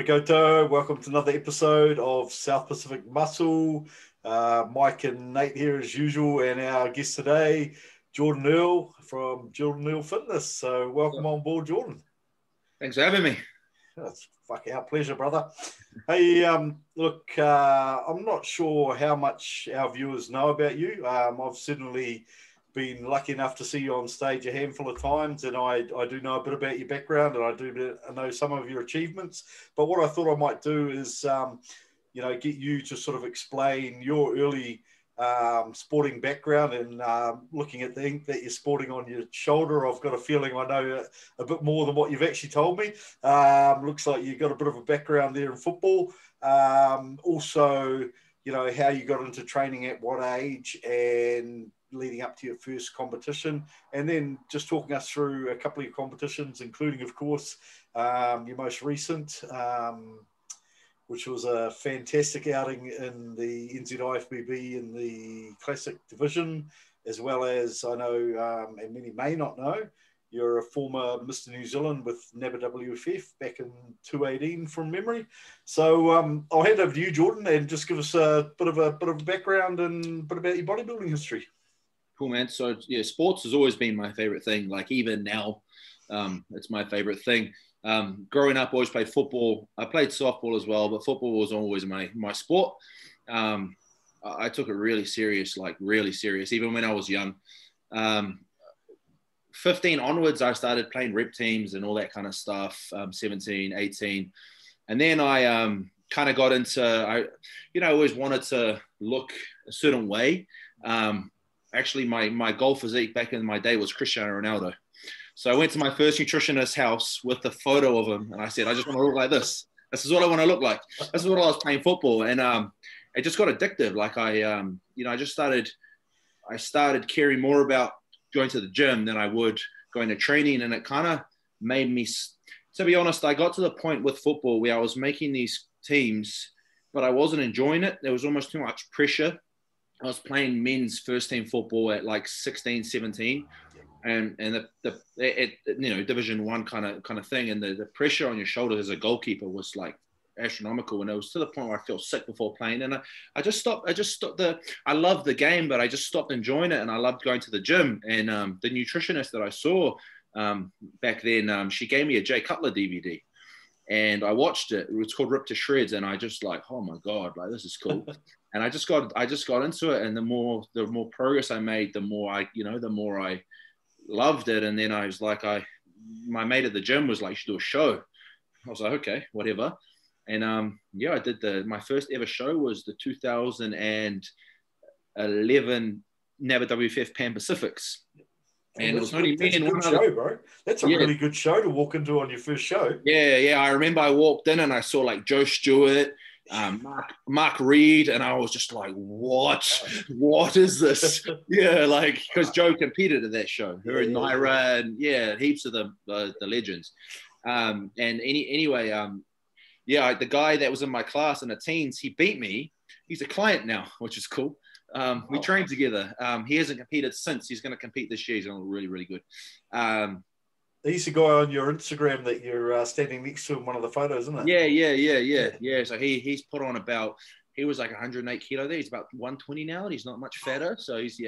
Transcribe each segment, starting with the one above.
Kia ora koutou. Welcome to another episode of South Pacific Muscle. Mike and Nate here as usual, and our guest today, Jordan Earl from Jordan Earl Fitness. So welcome on board, Jordan. Thanks for having me. It's fucking our pleasure, brother. Hey, look, I'm not sure how much our viewers know about you. I've certainly been lucky enough to see you on stage a handful of times, and I do know a bit about your background, and I know some of your achievements. But what I thought I might do is, get you to sort of explain your early sporting background, and looking at the ink that you're sporting on your shoulder, I've got a feeling I know a bit more than what you've actually told me. Looks like you've got a bit of a background there in football. Also, how you got into training at what age and leading up to your first competition, and then just talking us through a couple of your competitions, including, of course, your most recent, which was a fantastic outing in the NZIFBB in the Classic Division, as well as, I know, and many may not know, you're a former Mr. New Zealand with NZIFBB back in 2018 from memory. So I'll hand over to you, Jordan, and just give us a bit of a background and a bit about your bodybuilding history. Cool, man. So, yeah, sports has always been my favorite thing. Like, even now, it's my favorite thing. Growing up, I always played football. I played softball as well, but football was always my sport. I took it really serious, even when I was young. 15 onwards, I started playing rep teams and all that kind of stuff, 17, 18. And then I kind of got into, I always wanted to look a certain way. Actually, my goal physique back in my day was Cristiano Ronaldo. So I went to my first nutritionist's house with the photo of him, and I said, I just want to look like this. This is what I want to look like. This is what I was playing football. And it just got addictive. Like I started caring more about going to the gym than I would going to training. And it kind of made me, to be honest, I got to the point with football where I was making these teams, but I wasn't enjoying it. There was almost too much pressure. I was playing men's first team football at like 16, 17, and the Division 1 kind of thing, and the pressure on your shoulders as a goalkeeper was like astronomical, and it was to the point where I felt sick before playing, and I just stopped. I loved the game, but I just stopped enjoying it, and I loved going to the gym. And the nutritionist that I saw back then, she gave me a Jay Cutler DVD. And I watched it. It was called Rip to Shreds, and I just like, oh my god, like this is cool. And I just got into it, and the more progress I made, the more I loved it. And then I was like, my mate at the gym was like, you should do a show. I was like, okay, whatever. And I did my first ever show was the 2011 NZIFBB Pan Pacifics. And it was only me and one show, bro. That's a really good show to walk into on your first show. Yeah. I remember I walked in and I saw like Joe Stewart, Mark Reed, and I was just like, what is this? Yeah, like, because Joe competed at that show. Her and Naira, and heaps of the legends. The guy that was in my class in the teens, he beat me. He's a client now, which is cool. We trained together. He hasn't competed since. He's going to compete this year. He's going to look really, really good. He's the guy on your Instagram that you're standing next to in one of the photos, isn't it? Yeah. So he's put on he was like 108 kilo there. He's about 120 now, and he's not much fatter. So he's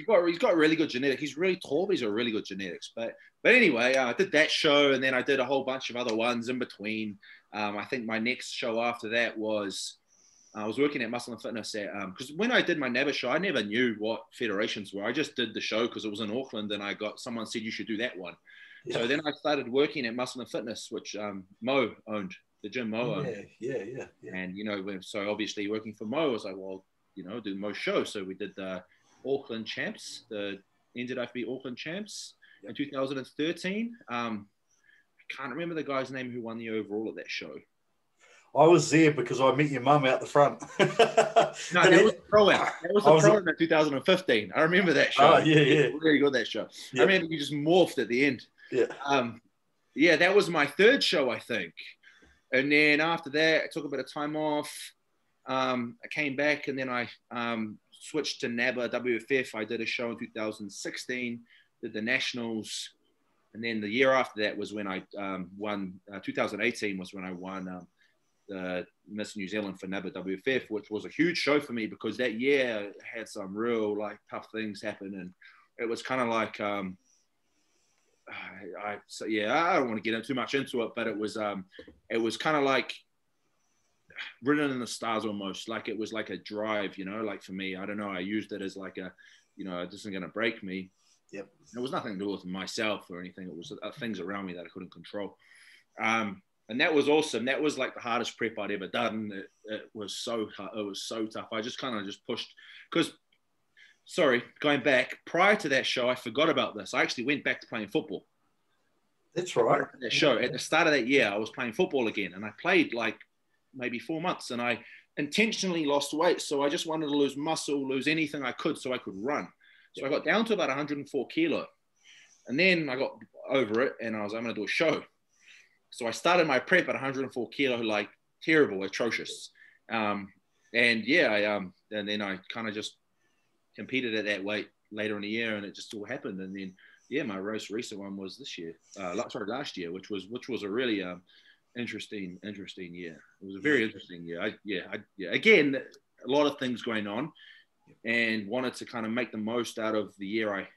got really good genetics. He's really tall, but he's got really good genetics. But anyway, I did that show, and then I did a whole bunch of other ones in between. I think my next show after that was, I was working at Muscle and Fitness because when I did my NABA show, I never knew what federations were. I just did the show because it was in Auckland, and someone said you should do that one. Yeah. So then I started working at Muscle and Fitness, which Mo owned, the gym Mo owned. Yeah. And, so obviously working for Mo, I was like, well, do Mo's show. So we did the Auckland Champs, the NZIFBB Auckland Champs in 2013. I can't remember the guy's name who won the overall at that show. I was there because I met your mum out the front. No, that was the pro out. That was the pro in 2015. I remember that show. Oh, yeah. Really good, that show. Yeah. I remember you just morphed at the end. Yeah. That was my third show, I think. And then after that, I took a bit of time off. I came back, and then I switched to NABA WFF. I did a show in 2016, did the Nationals. And then the year after that was when I won, 2018 was when I won the Miss New Zealand for NABA WFF, which was a huge show for me because that year had some real like tough things happen. And it was kind of like, I don't want to get too much into it, but it was kind of like written in the stars almost. Like it was like a drive, you know, like for me, I don't know, I used it as like a, you know, this isn't going to break me. Yep. It was nothing to do with myself or anything. It was things around me that I couldn't control. And that was awesome. That was like the hardest prep I'd ever done. It was so hard. It was so tough. I just kind of just pushed because, going back, prior to that show, I forgot about this. I actually went back to playing football. That's right. That show, at the start of that year, I was playing football again. And I played like maybe 4 months. And I intentionally lost weight. So I just wanted to lose muscle, lose anything I could so I could run. So I got down to about 104 kilo. And then I got over it and I was like, I'm going to do a show. So I started my prep at 104 kilo, like terrible, atrocious. And then I kind of just competed at that weight later in the year and it just all happened. And then, my most recent one was last year, which was a really interesting year. It was a very interesting year. Again, a lot of things going on. And wanted to kind of make the most out of the year.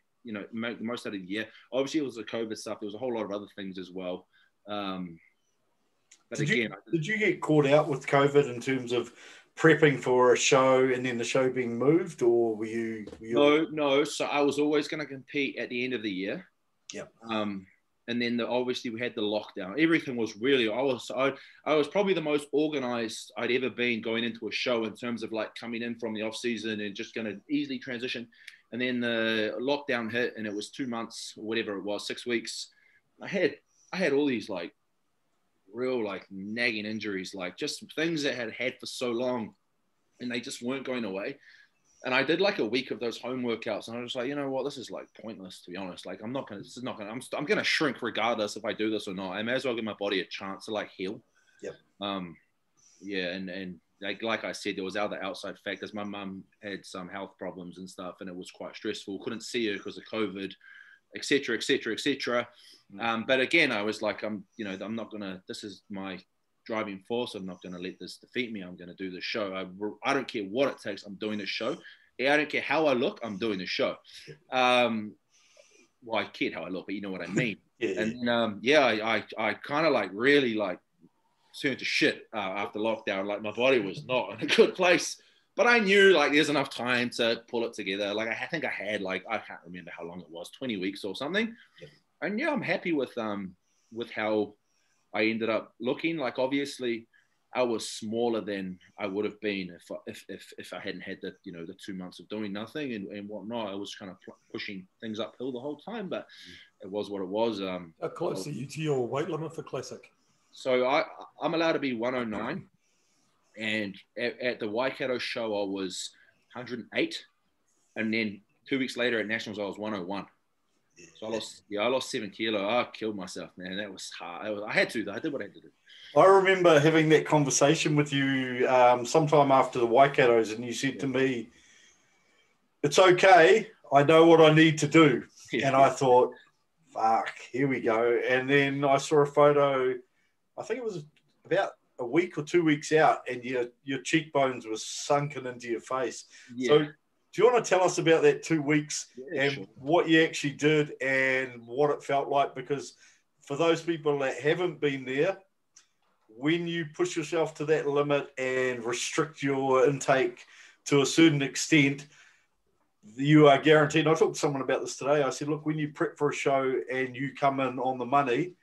Make the most out of the year. Obviously, it was the COVID stuff. There was a whole lot of other things as well. Did you get caught out with COVID in terms of prepping for a show and then the show being moved, or were you? No. So I was always going to compete at the end of the year. Yeah. And then obviously we had the lockdown. Everything was really, I was probably the most organized I'd ever been going into a show in terms of like coming in from the off season and just going to easily transition. And then the lockdown hit and it was 2 months or whatever it was, 6 weeks. I had all these like real like nagging injuries, like just things that I had for so long and they just weren't going away. And I did like a week of those home workouts, and I was like, you know what, this is like pointless, to be honest. Like, I'm going to shrink regardless if I do this or not. I may as well give my body a chance to like heal. Yep. And like I said, there was other outside factors. My mum had some health problems and stuff, and it was quite stressful. Couldn't see her because of COVID, et cetera, et cetera, et cetera. But again, I was like, I'm not going to, this is my driving force. I'm not going to let this defeat me. I'm going to do the show. I don't care what it takes. I'm doing the show. I don't care how I look. I'm doing the show. Well, I kid how I look, but you know what I mean. I kind of like really like turned to shit after lockdown. Like my body was not in a good place, but I knew like there's enough time to pull it together. Like I think I had like, I can't remember how long it was, 20 weeks or something. And I'm happy with how I ended up looking. Like obviously I was smaller than I would have been if I hadn't had the 2 months of doing nothing and whatnot. I was kind of pushing things uphill the whole time, but it was what it was. How close are you to your weight limit for Classic? So I'm allowed to be 109, and at the Waikato show I was 108, and then 2 weeks later at Nationals I was 101. So I lost 7 kilo. I killed myself, man. That was hard. I had to. I did what I had to do. I remember having that conversation with you sometime after the Waikatos, and you said to me, "It's okay. I know what I need to do." And I thought, "Fuck, here we go." And then I saw a photo. I think it was about a week or 2 weeks out, and your cheekbones were sunken into your face. Yeah. So, do you want to tell us about that 2 weeks and what you actually did and what it felt like? Because for those people that haven't been there, when you push yourself to that limit and restrict your intake to a certain extent, you are guaranteed. I talked to someone about this today. I said, look, when you prep for a show and you come in on the money,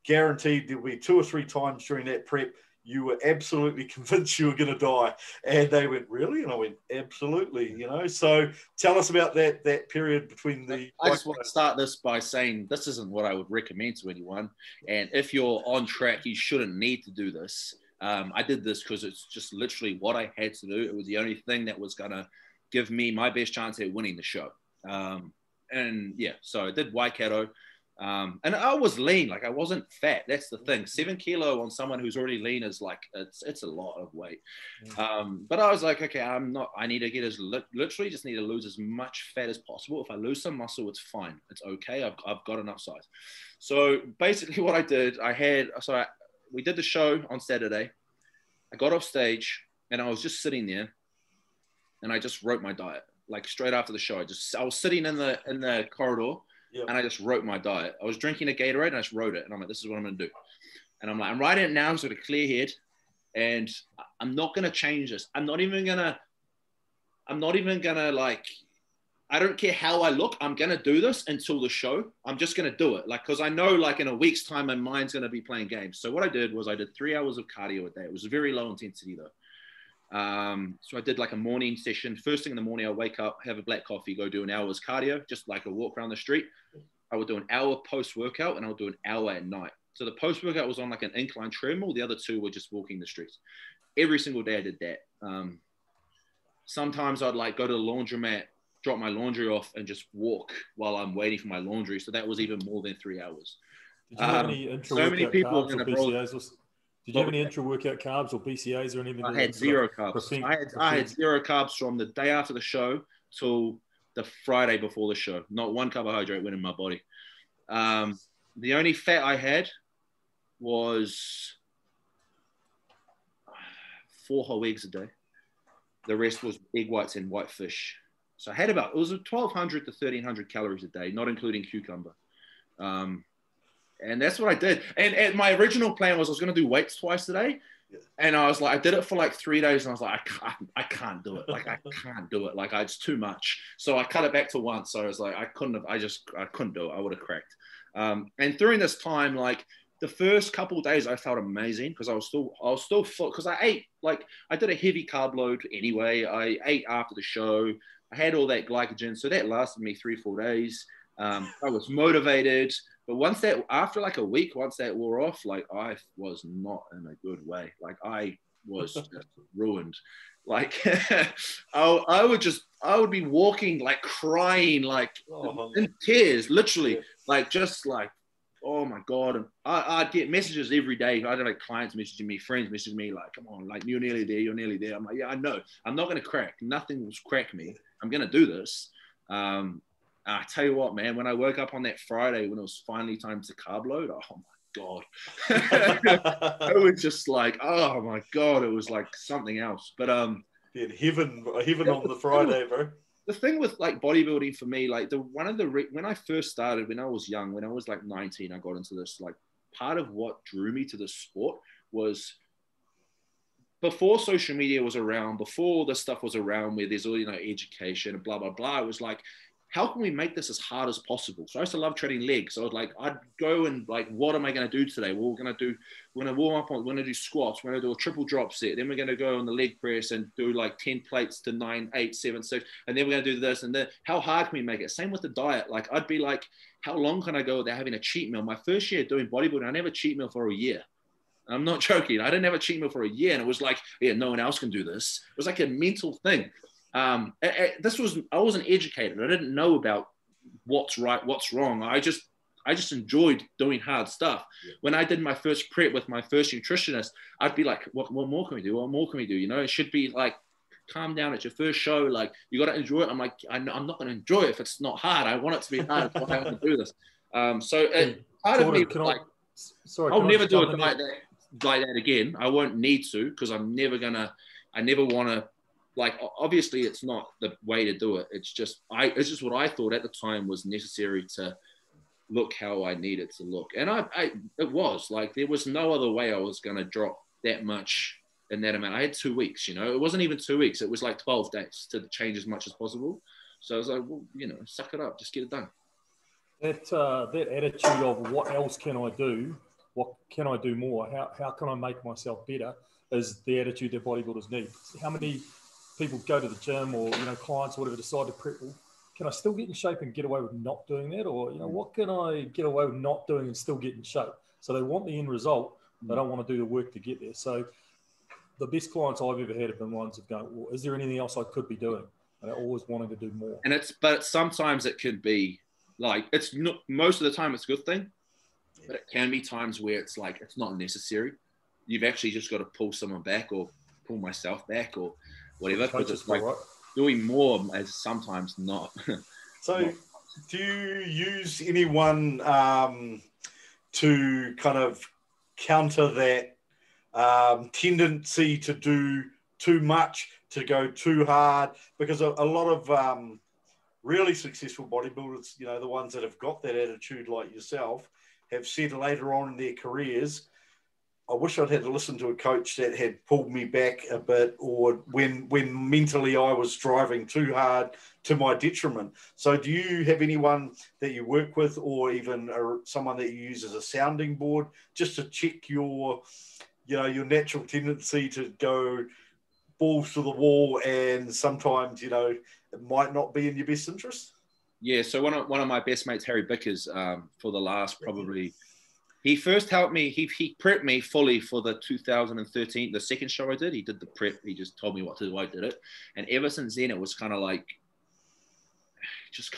guaranteed there'll be 2 or 3 times during that prep you were absolutely convinced you were going to die. And they went, really? And I went, absolutely, So tell us about that period between the... I just want to start this by saying this isn't what I would recommend to anyone. And if you're on track, you shouldn't need to do this. I did this because it's just literally what I had to do. It was the only thing that was going to give me my best chance at winning the show. So I did Waikato. And I was lean, like I wasn't fat. That's the thing. 7 kilo on someone who's already lean is like, it's a lot of weight. But I was like, okay, I need to get literally just need to lose as much fat as possible. If I lose some muscle, it's fine. It's okay. I've got enough size. So basically what I did, we did the show on Saturday. I got off stage and I was just sitting there and I just wrote my diet. Like straight after the show, I was sitting in the corridor. Yep. And I just wrote my diet. I was drinking a Gatorade and I just wrote it. And I'm like, this is what I'm going to do. And I'm like, I'm writing it now, so with a clear head. And I'm not going to change this. I'm not even going to like, I don't care how I look. I'm going to do this until the show. I'm just going to do it. Like, cause I know like in a week's time, my mind's going to be playing games. So what I did was I did 3 hours of cardio a day. It was very low intensity though. So I did like a morning session. First thing in the morning, I wake up, have a black coffee, go do an hour's cardio, just like a walk around the street. I would do an hour post-workout and I would do an hour at night. So the post-workout was on like an incline treadmill. The other 2 were just walking the streets. Every single day I did that. Sometimes I'd like go to the laundromat, drop my laundry off and just walk while I'm waiting for my laundry. So that was even more than 3 hours. Did you have any intra-workout carbs or BCAAs? Did you have any intra-workout carbs or BCAAs or anything? I had zero carbs. I had zero carbs from the day after the show till the Friday before the show. Not one carbohydrate went in my body. The only fat I had was 4 whole eggs a day. The rest was egg whites and white fish. So I had it was 1,200 to 1,300 calories a day, not including cucumber. And that's what I did. And my original plan was I was going to do weights twice a day. Yeah. And I was like, I did it for like 3 days. And I was like, I can't do it. Like, I can't do it. Like, it's too much. So I cut it back to once. So I was like, I couldn't do it. I would have cracked. And during this time, like the first couple of days, I felt amazing because I was still full because I ate, like I did a heavy carb load anyway. I ate after the show. I had all that glycogen. So that lasted me 3-4 days. I was motivated. But after like a week, once that wore off, like I was not in a good way. Like I was just ruined. Like I would be walking, like crying, like in tears, literally, like just like, oh my God. And I'd get messages every day. I'd have like clients messaging me, friends messaging me, like, come on, like you're nearly there. You're nearly there. I'm like, yeah, I know. I'm not going to crack. Nothing will crack me. I'm going to do this. I tell you what, man, when I woke up on that Friday, when it was finally time to carb load, oh my God. It was just like, oh my God, it was like something else. But heaven on the Friday, bro. The thing with like bodybuilding for me, like when I first started, when I was young, when I was like 19, I got into this, like part of what drew me to the sport was before social media was around, before all this stuff was around where there's all, education and blah, blah, blah. It was like, how can we make this as hard as possible? So I used to love training legs. So I was like, I'd go and like, what am I going to do today? Well, we're going to warm up we're going to do squats. We're going to do a triple drop set. Then we're going to go on the leg press and do like 10 plates to 9, 8, 7, 6. And then we're going to do this and that. How hard can we make it? Same with the diet. Like I'd be like, how long can I go without having a cheat meal? My first year doing bodybuilding, I never cheat meal for a year. I'm not joking. I didn't have a cheat meal for a year. And it was like, yeah, no one else can do this. It was like a mental thing. I wasn't educated. I didn't know about what's right, what's wrong. I just enjoyed doing hard stuff. Yeah. When I did my first prep with my first nutritionist, I'd be like, what more can we do? What more can we do? It should be like, calm down. It's your first show. Like, you got to enjoy it. I'm like, I'm not going to enjoy it if it's not hard. I want it to be hard. That's why I want to do this. Part of me, I'll never do a diet like that again. I won't need to because I never want to. Like, obviously it's not the way to do it. It's just what I thought at the time was necessary to look how I needed to look. And it was like, there was no other way I was going to drop that much in that amount. I had 2 weeks, it wasn't even 2 weeks. It was like 12 days to change as much as possible. So I was like, well, suck it up, just get it done. That attitude of what else can I do? What can I do more? How can I make myself better is the attitude that bodybuilders need. How many people go to the gym or, clients or whatever decide to prep, well, can I still get in shape and get away with not doing that? Or, what can I get away with not doing and still get in shape? So they want the end result. They don't want to do the work to get there. So the best clients I've ever had have been ones that go, well, is there anything else I could be doing? And they're always wanting to do more. But sometimes it could be Like, it's not, most of the time it's a good thing, but it can be times where it's like, it's not necessary. You've actually just got to pull someone back or pull myself back or whatever, because it's like doing more is sometimes not. So do you use anyone to kind of counter that tendency to do too much, to go too hard? Because a lot of really successful bodybuilders, you know, the ones that have got that attitude like yourself, have said later on in their careers, I wish I'd had to listen to a coach that had pulled me back a bit, or when mentally I was striving too hard to my detriment. So do you have anyone that you work with, or even someone that you use as a sounding board, just to check your, you know, your natural tendency to go balls to the wall, and sometimes, you know, it might not be in your best interest? Yeah, so one of my best mates, Harry Bickers, for the last probably, he first helped me, he prepped me fully for the 2013, the second show I did. He did the prep, he just told me what to do, I did it. And ever since then, it was kind of like, just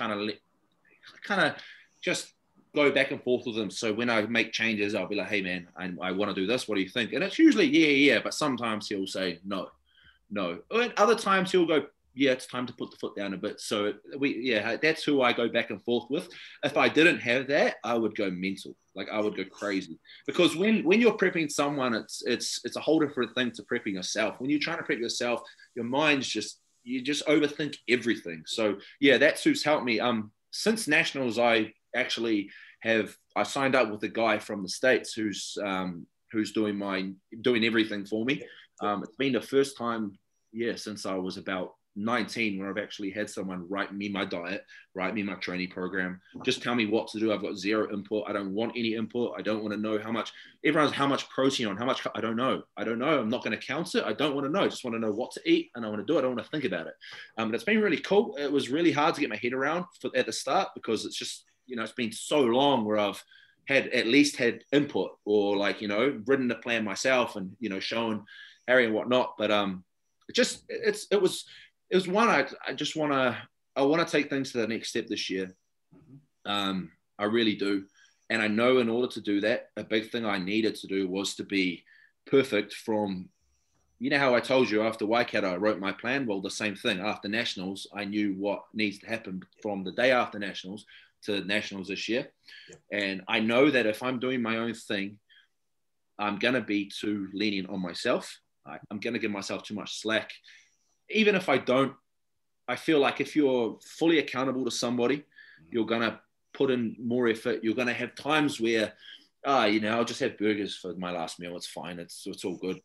go back and forth with him. So when I make changes, I'll be like, hey man, I want to do this, what do you think? And it's usually, yeah, but sometimes he'll say, no. And other times he'll go, yeah, it's time to put the foot down a bit. So that's who I go back and forth with. If I didn't have that, I would go mental. Like, I would go crazy, because when you're prepping someone, it's a whole different thing to prepping yourself. When you're trying to prep yourself, your mind's you just overthink everything. So yeah, that's who's helped me. Since nationals, I actually I signed up with a guy from the States who's doing everything for me. It's been the first time, since I was about 19, where I've actually had someone write me my diet, write me my training program, just tell me what to do. I've got zero input. I don't want any input. I don't want to know how much protein on, how much, I don't know. I'm not going to count it. I don't want to know. I just want to know what to eat, and I want to do it. I don't want to think about it. But it's been really cool. It was really hard to get my head around at the start, because it's just, you know, it's been so long where I've at least had input, or like, you know, written the plan myself and, you know, showing Harry and whatnot. But it was one I want to take things to the next step this year. I really do. And I know in order to do that, a big thing I needed to do was to be perfect from, you know how I told you after Waikato, I wrote my plan? Well, the same thing. After Nationals, I knew what needs to happen from the day after Nationals to Nationals this year. Yep. And I know that if I'm doing my own thing, I'm going to be too lenient on myself. I'm going to give myself too much slack. Even if I don't, I feel like if you're fully accountable to somebody, you're going to put in more effort. You're going to have times where, you know, I'll just have burgers for my last meal. It's fine. It's all good.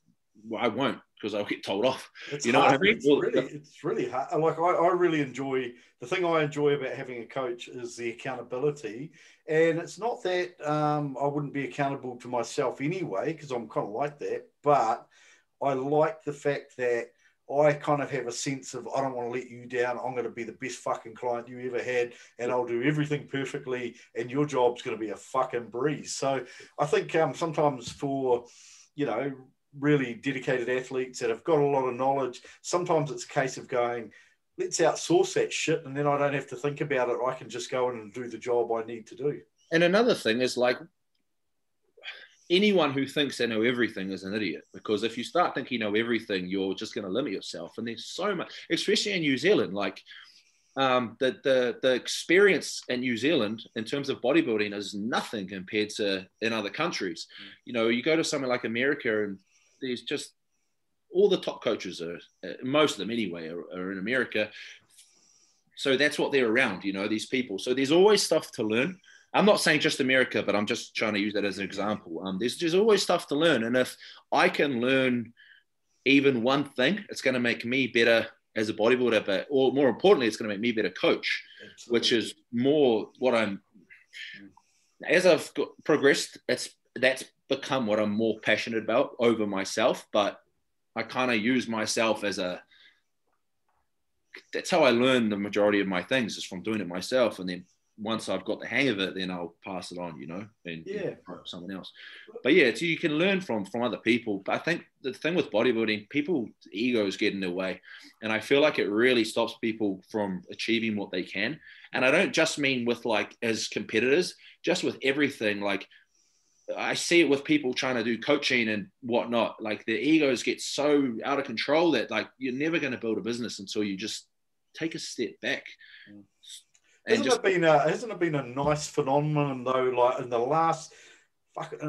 Well, I won't, because I'll get told off. You know what I mean? It's really hard. Like, I really enjoy, the thing I enjoy about having a coach is the accountability. And it's not that I wouldn't be accountable to myself anyway, because I'm kind of like that. But I like the fact that I kind of have a sense of, I don't want to let you down. I'm going to be the best fucking client you ever had, and I'll do everything perfectly, and your job's going to be a fucking breeze. So I think sometimes for, you know, really dedicated athletes that have got a lot of knowledge, sometimes it's a case of going, let's outsource that shit, and then I don't have to think about it. I can just go in and do the job I need to do. And another thing is, like, anyone who thinks they know everything is an idiot, because if you start thinking you know everything, you're just going to limit yourself. And there's so much, especially in New Zealand, like the experience in New Zealand in terms of bodybuilding is nothing compared to in other countries. You know, you go to somewhere like America, and there's just all the top coaches are, most of them anyway, are in America. So that's what they're around, you know, these people. So there's always stuff to learn. I'm not saying just America, but I'm just trying to use that as an example. There's always stuff to learn. And if I can learn even one thing, it's going to make me better as a bodybuilder, or more importantly, it's going to make me a better coach. Absolutely. Which is more what as I've progressed, that's become what I'm more passionate about over myself. But I kind of use myself as that's how I learn the majority of my things, is from doing it myself. And then once I've got the hang of it, then I'll pass it on, you know, and try someone else. But yeah, you can learn from other people. But I think the thing with bodybuilding, people's egos get in their way. And I feel like it really stops people from achieving what they can. And I don't just mean with like as competitors, just with everything. Like I see it with people trying to do coaching and whatnot. Like their egos get so out of control that like you're never going to build a business until you just take a step back. Hasn't it been a nice phenomenon though? Like in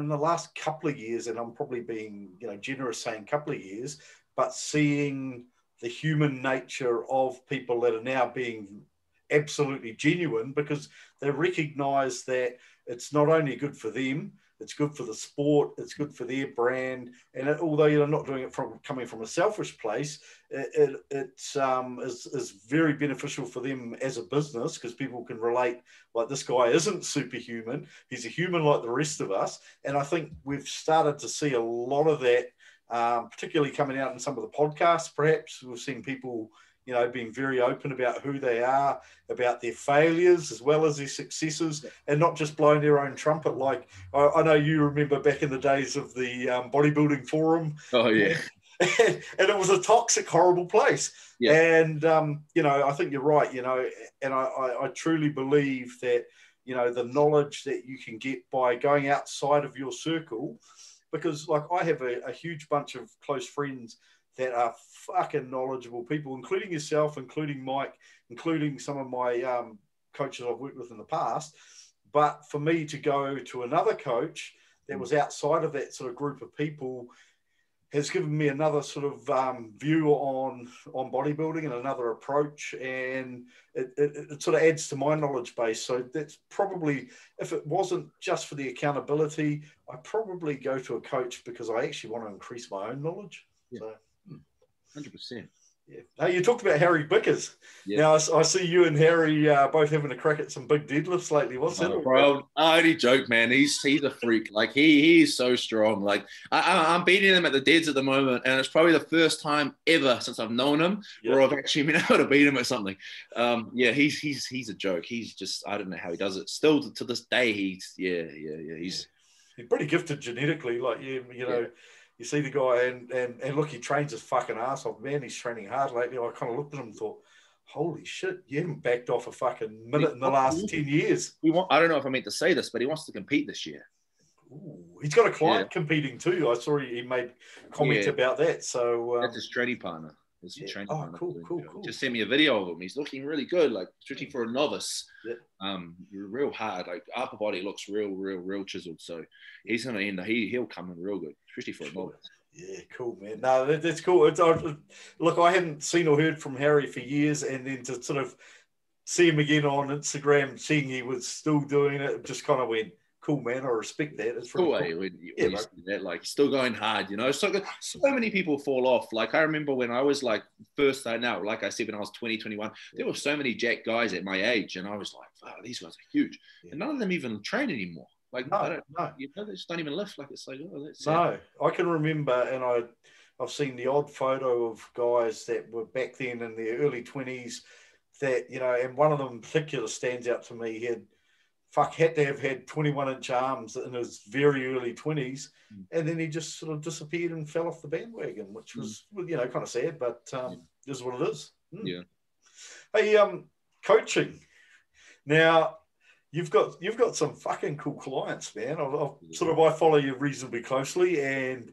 the last couple of years, and I'm probably being generous saying couple of years, but seeing the human nature of people that are now being absolutely genuine because they recognise that it's not only good for them, it's good for the sport, it's good for their brand, and although you're not doing it coming from a selfish place, it is very beneficial for them as a business because people can relate. Like this guy isn't superhuman; he's a human like the rest of us, and I think we've started to see a lot of that, particularly coming out in some of the podcasts. Perhaps we've seen people, being very open about who they are, about their failures as well as their successes, and not just blowing their own trumpet. Like I know you remember back in the days of the bodybuilding forum. Oh yeah. And it was a toxic, horrible place. Yeah. And, I think you're right, and I truly believe that, the knowledge that you can get by going outside of your circle, because like I have a huge bunch of close friends that are fucking knowledgeable people, including yourself, including Mike, including some of my coaches I've worked with in the past. But for me to go to another coach that was outside of that sort of group of people has given me another sort of view on bodybuilding and another approach. And it sort of adds to my knowledge base. So that's probably, if it wasn't just for the accountability, I'd probably go to a coach because I actually want to increase my own knowledge. Yeah. So 100%. Yeah. Now, you talked about Harry Bickers. Yeah. Now, I see you and Harry both having a crack at some big deadlifts lately. What's that? Bro, I only joke, man. He's a freak. Like, he is so strong. Like, I'm beating him at the deads at the moment, and it's probably the first time ever since I've known him where I've actually been able to beat him at something. He's a joke. He's just, I don't know how he does it. Still, to this day, he's pretty gifted genetically. Like, you see the guy and look, he trains his fucking ass off. Man, he's training hard lately. I kind of looked at him and thought, holy shit, you haven't backed off a fucking minute in the last 10 years. I don't know if I meant to say this, but he wants to compete this year. Ooh, he's got a client competing too. I saw he made comments about that. So that's his training partner. Cool. Just sent me a video of him. He's looking really good, like especially for a novice. Yeah. Real hard. Like upper body looks real chiseled. So he's gonna end. He'll come in real good, especially for a novice. Yeah, cool, man. No, that's cool. Look, I hadn't seen or heard from Harry for years, and then to sort of see him again on Instagram, seeing he was still doing it, just kind of went, cool, man. I respect that. It's cool. When you see that, like, still going hard, So many people fall off. Like, I remember when I was like first starting out, like I said, when I was 20, 21, there were so many jack guys at my age, and I was like, wow, these guys are huge. Yeah. And none of them even train anymore. Like, no. They just don't even lift. Like, it's like, oh, that's sad. No, I can remember, and I've seen the odd photo of guys that were back then in their early 20s that, and one of them in particular stands out to me. He had to have had 21-inch arms in his very early 20s, and then he just sort of disappeared and fell off the bandwagon, which was, kind of sad, but this is what it is. Yeah. Hey, coaching. Now, you've got some fucking cool clients, man. I follow you reasonably closely, and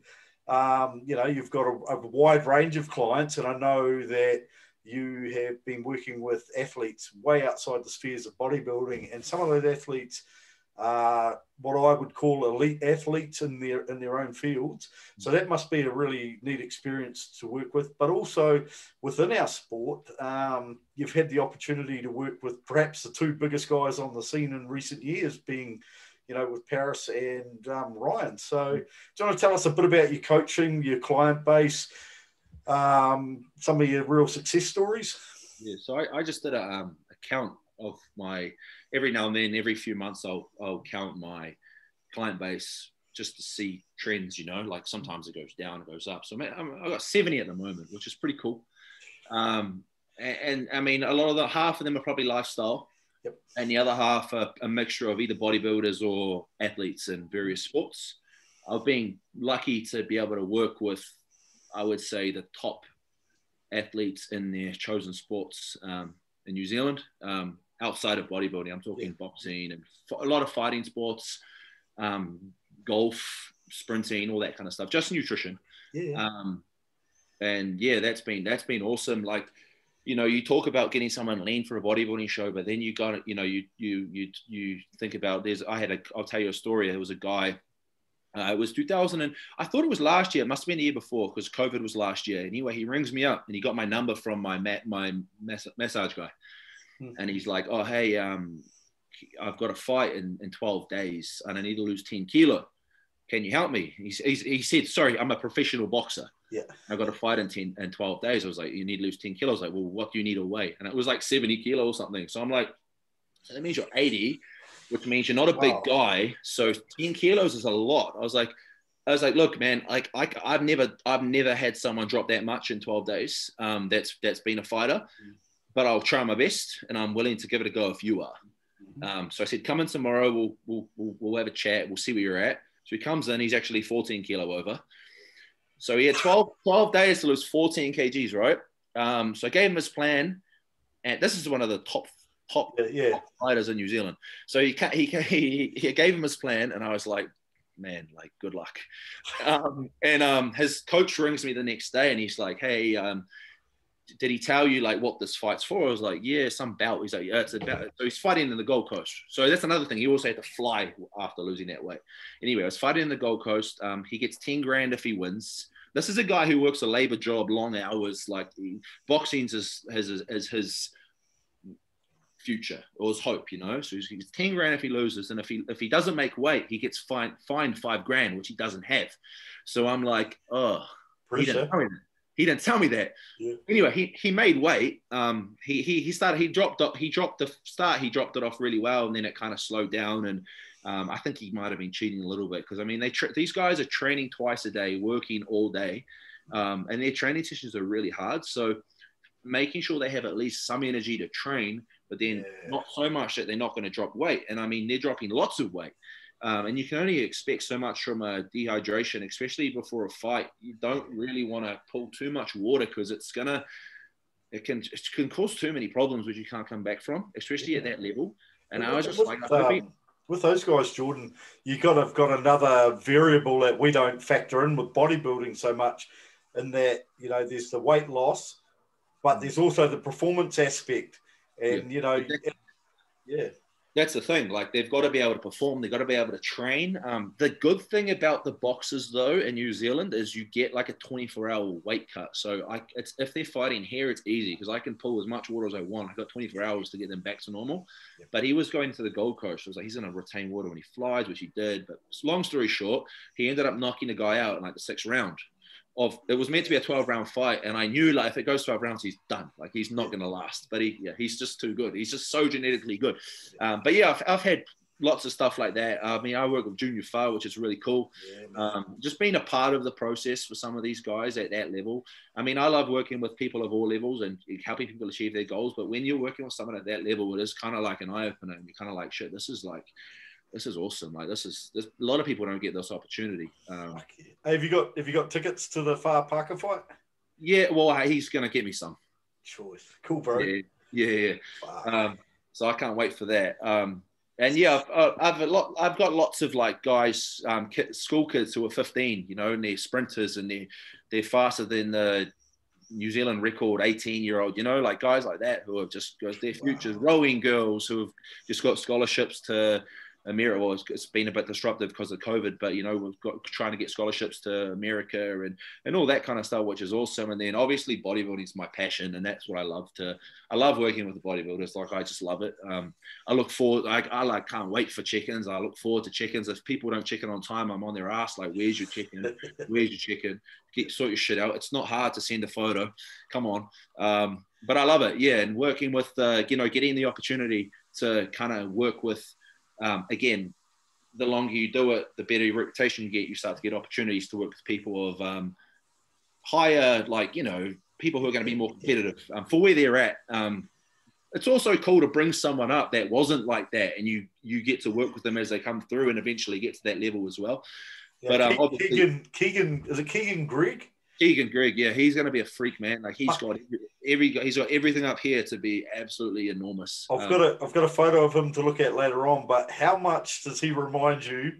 you've got a wide range of clients, and I know that you have been working with athletes way outside the spheres of bodybuilding, and some of those athletes are what I would call elite athletes in their own fields. So that must be a really neat experience to work with. But also within our sport, you've had the opportunity to work with perhaps the two biggest guys on the scene in recent years, being with Paris and Ryan. So do you want to tell us a bit about your coaching, your client base, some of your real success stories? Yeah, so I just did a count of my, every now and then, every few months, I'll count my client base just to see trends, like sometimes it goes down, it goes up. So I've got 70 at the moment, which is pretty cool. And I mean, half of them are probably lifestyle. Yep. and the other half a mixture of either bodybuilders or athletes in various sports. I've been lucky to be able to work with, I would say, the top athletes in their chosen sports in New Zealand, outside of bodybuilding. I'm talking boxing and a lot of fighting sports, golf, sprinting, all that kind of stuff, just nutrition. And yeah, that's been awesome. Like, you know, you talk about getting someone lean for a bodybuilding show, but then you got it, you know, you think about I'll tell you a story. There was a guy, it was 2000 and I thought it was last year. It must have been the year before because COVID was last year. Anyway, he rings me up and he got my number from my massage guy. And he's like, oh, hey, I've got a fight in 12 days and I need to lose 10 kilo. Can you help me? He said, sorry, I'm a professional boxer. Yeah. I've got a fight in 12 days. I was like, you need to lose 10 kilos. Like, well, what do you need to weigh? And it was like 70 kilos or something. So I'm like, so that means you're 80, which means you're not a big guy. So 10 kilos is a lot. I was like, look, man, like I've never had someone drop that much in 12 days. That's been a fighter, but I'll try my best and I'm willing to give it a go if you are. So I said, come in tomorrow. We'll have a chat. We'll see where you're at. So he comes in, he's actually 14 kilo over. So he had 12 days to lose 14 kgs, right? So I gave him his plan. And this is one of the top fighters in New Zealand. So he gave him his plan. And I was like, man, like, good luck. His coach rings me the next day and he's like, hey, did he tell you like what this fight's for? I was like, yeah, some bout. He's like, yeah, it's a bout. So he's fighting in the Gold Coast. So that's another thing. He also had to fly after losing that weight. Anyway, I was fighting in the Gold Coast. He gets 10 grand if he wins. This is a guy who works a labor job, long hours. Like boxing is his future or his hope, you know. So he gets 10 grand if he loses, and if he doesn't make weight, he gets fined 5 grand, which he doesn't have. So I'm like, oh, he didn't tell me that. Yeah. Anyway, he made weight. He dropped it off really well, and then it kind of slowed down. And I think he might have been cheating a little bit because I mean these guys are training twice a day, working all day, and their training sessions are really hard. So making sure they have at least some energy to train, but then not so much that they're not going to drop weight. And I mean they're dropping lots of weight. And you can only expect so much from a dehydration, especially before a fight. You don't really want to pull too much water because it can cause too many problems which you can't come back from, especially at that level. And I was just with those guys, Jordan, you have got another variable that we don't factor in with bodybuilding so much, in that, you know, there's the weight loss, but there's also the performance aspect. And, you know, that's the thing. Like, they've got to be able to perform. They've got to be able to train. The good thing about the boxers, though, in New Zealand is you get like a 24-hour weight cut. So if they're fighting here, it's easy because I can pull as much water as I want. I've got 24 hours to get them back to normal. Yep. But he was going to the Gold Coast. I was like, he's going to retain water when he flies, which he did. But long story short, he ended up knocking the guy out in like the 6th round. It was meant to be a 12-round fight, and I knew like if it goes 12 rounds, he's done. Like he's not going to last. But he's just too good. He's just so genetically good. But yeah, I've had lots of stuff like that. I mean, I work with Junior Far, which is really cool. Just being a part of the process for some of these guys at that level. I mean, I love working with people of all levels and helping people achieve their goals. But when you're working with someone at that level, it is kind of like an eye opener, and you're kind of like, shit, this is awesome. Like a lot of people don't get this opportunity. Hey, have you got tickets to the Far Parker fight? Yeah, well, he's gonna get me some. Choice, cool, bro. Yeah. So I can't wait for that. And yeah, I've got lots of like guys, school kids who are 15, you know, and they're sprinters and they're faster than the New Zealand record 18-year-old, you know, like guys like that who have just got their futures. Rowing girls who have just got scholarships to America. Well, it's been a bit disruptive because of COVID, but you know, we've got trying to get scholarships to America and all that kind of stuff, which is awesome. And then obviously bodybuilding is my passion, and that's what I love working with the bodybuilders. Like I just love it. I look forward. I can't wait for check-ins. I look forward to check-ins. If people don't check in on time, I'm on their ass. Like, where's your check-in? Where's your check-in? Sort your shit out. It's not hard to send a photo. Come on. But I love it. Yeah, and working with getting the opportunity to kind of work with. Again, the longer you do it, the better reputation you get. You start to get opportunities to work with people of higher, like, you know, people who are going to be more competitive for where they're at. it's also cool to bring someone up that wasn't like that, and you get to work with them as they come through and eventually get to that level as well. Yeah, But obviously, Keegan, is it Keegan Greg? Keegan Greg, yeah, he's going to be a freak, man. Like he's got everything up here to be absolutely enormous. I've got a photo of him to look at later on. But how much does he remind you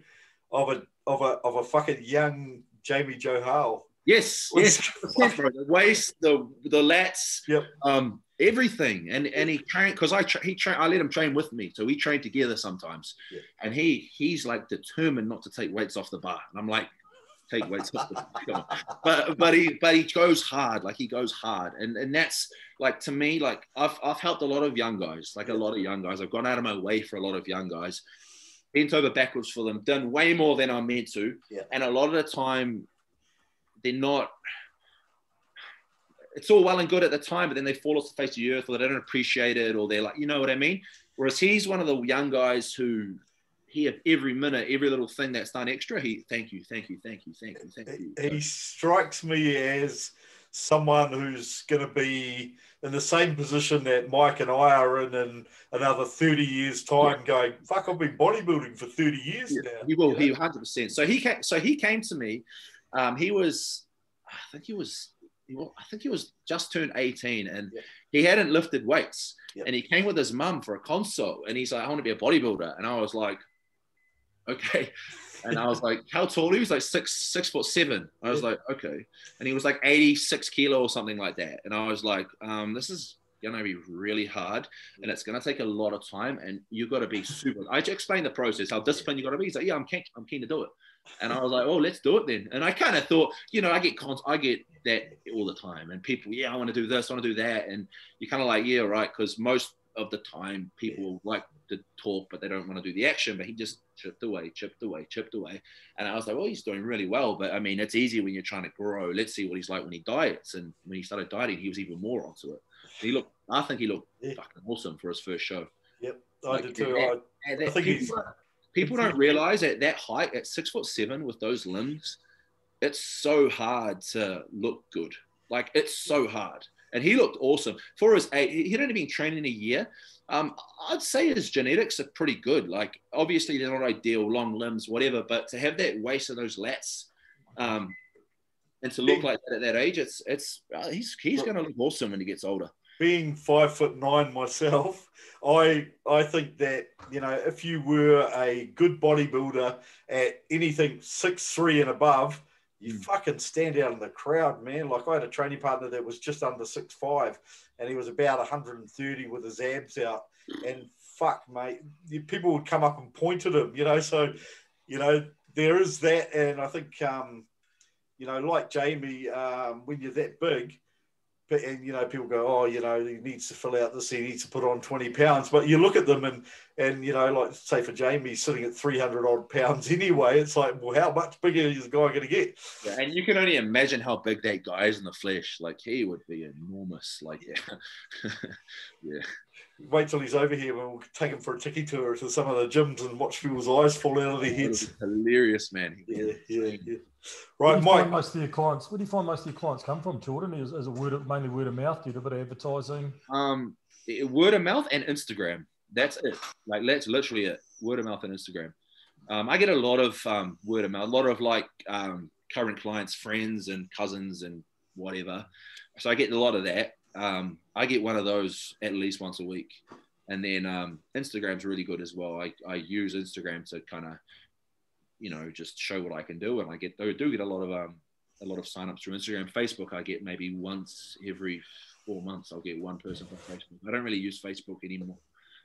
of a fucking young Jamie Joe Hale? Yes, yes, bro. The waist, the lats, yep. Everything, and he trained because I let him train with me, so we train together sometimes, and he's like determined not to take weights off the bar, and I'm like, take weights off the bar, but he goes hard, like he goes hard, and that's like to me, like I've helped a lot of young guys, like a lot of young guys. I've gone out of my way for a lot of young guys, bent over backwards for them, done way more than I'm meant to, and a lot of the time they're not. It's all well and good at the time, but then they fall off the face of the earth, or they don't appreciate it, or they're like, you know what I mean? Whereas he's one of the young guys who every minute, every little thing that's done extra, thank you. He strikes me as someone who's going to be in the same position that Mike and I are in another 30 years' time, going, fuck, I've been bodybuilding for 30 years now. He will, he 100%. So he came to me. He was just turned 18, and he hadn't lifted weights. And he came with his mum for a consult, and he's like, I want to be a bodybuilder. And I was like, okay. And I was like, how tall? He was like 6'7". I was like, okay. And he was like 86 kilo or something like that. And I was like, this is going to be really hard, and it's going to take a lot of time, and you've got to be super. I just explained the process, how disciplined you got to be. He's like, yeah, I'm keen to do it. And I was like, oh, let's do it then. And I kind of thought, I get that all the time, and people, I want to do this, I want to do that, and you're kind of like, yeah, right, because most of the time people like to talk, but they don't want to do the action. But he just chipped away. And I was like, well, he's doing really well. But I mean, it's easy when you're trying to grow. Let's see what he's like when he diets. And when he started dieting, he was even more onto it. I think he looked fucking awesome for his first show. Yep, I did too. I think people don't realize at that height, at 6'7", with those limbs, it's so hard to look good. Like, it's so hard. And he looked awesome. For his age, he'd only been training a year. I'd say his genetics are pretty good. Like, obviously they're not ideal, long limbs, whatever, but to have that waist and those lats, and to look like that at that age, he's going to look awesome when he gets older. Being 5'9" myself, I think that, if you were a good bodybuilder at anything 6'3" and above, you fucking stand out in the crowd, man. Like, I had a training partner that was just under 6'5", and he was about 130 with his abs out. And fuck, mate, people would come up and point at him, So, there is that. And I think, like Jamie, when you're that big, and people go, oh, he needs to fill out this, he needs to put on 20 pounds. But you look at them and like, say for Jamie, sitting at 300 odd pounds anyway, it's like, well, how much bigger is the guy going to get? Yeah, and you can only imagine how big that guy is in the flesh. Like, he would be enormous. Like, yeah. Wait till he's over here. We'll take him for a tiki tour to some of the gyms and watch people's eyes fall out of their heads. Hilarious, man. Yeah. Right, Mike. Where do you find most of your clients come from, Jordan? As mainly word of mouth? Do you do a bit of advertising? Word of mouth and Instagram. That's it. Like, that's literally it. Word of mouth and Instagram. I get a lot of word of mouth, a lot of current clients, friends and cousins and whatever. So I get a lot of that. I get one of those at least once a week. And then Instagram's really good as well. I use Instagram to kind of, just show what I can do. And I do get a lot of signups through Instagram. Facebook, I get maybe once every 4 months, I'll get one person from Facebook. I don't really use Facebook anymore.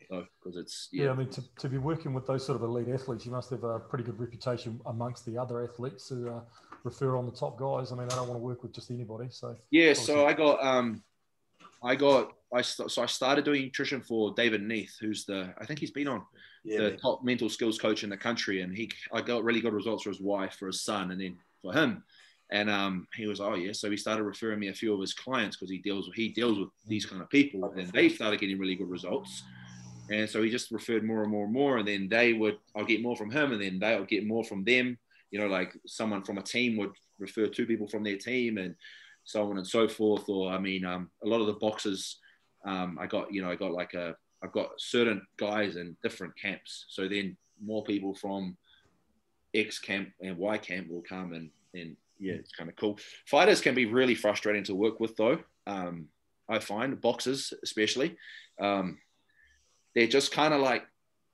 Because it's I mean, to be working with those sort of elite athletes, you must have a pretty good reputation amongst the other athletes who refer on the top guys. I mean, I don't want to work with just anybody. So so I started doing nutrition for David Neath, who's I think he's been on the top mental skills coach in the country, and I got really good results for his wife, for his son, and then for him. And he was, so he started referring me a few of his clients because he deals with these kind of people, and they started getting really good results. And so he just referred more and more and more, and then I'll get more from him, and then they'll get more from them. Like someone from a team would refer 2 people from their team, and so on and so forth. Or, I mean, a lot of the boxers I've got certain guys in different camps. So then more people from X camp and Y camp will come, and yeah, it's kind of cool. Fighters can be really frustrating to work with though. I find boxers especially, they're just kind of like,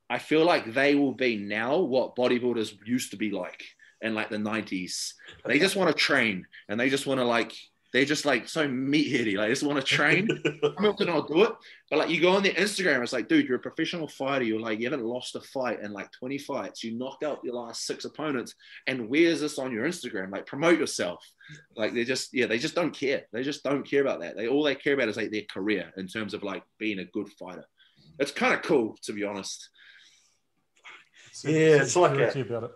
I feel like they will be now what bodybuilders used to be like in like the 90s. They just want to train, and they just want to like, they're just like so meatheady. Like, they just want to train. Some people cannot do it. But like, you go on their Instagram, it's like, dude, you're a professional fighter. You're like, you haven't lost a fight in like 20 fights. You knocked out your last 6 opponents. And where's this on your Instagram? Like, promote yourself. Like, they just don't care. They just don't care about that. All they care about is like their career in terms of like being a good fighter. It's kind of cool, to be honest. Yeah, it's like about it.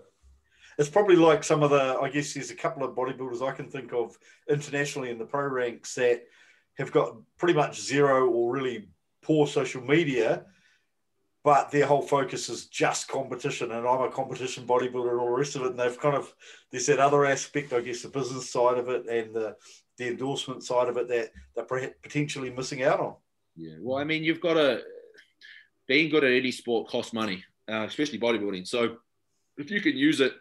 It's probably like some of the, I guess there's a couple of bodybuilders I can think of internationally in the pro ranks that have got pretty much zero or really poor social media, but their whole focus is just competition, and I'm a competition bodybuilder and all the rest of it. And they've kind of, there's that other aspect, I guess, the business side of it and the endorsement side of it that they're potentially missing out on. Yeah, well, I mean, you've got to, being good at any sport costs money, especially bodybuilding. So if you can use it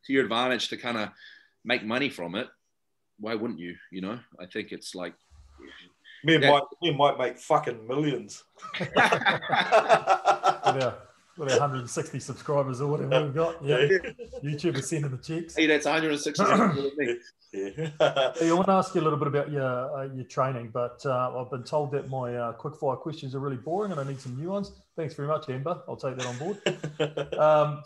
to your advantage to kind of make money from it, why wouldn't you? You know, I think it's like, me and Mike make fucking millions. with our 160 subscribers or whatever we've got. Yeah. YouTube is sending the checks. Hey, that's 160. Hey, I want to ask you a little bit about your training, but I've been told that my quick fire questions are really boring and I need some new ones. Thanks very much, Amber. I'll take that on board.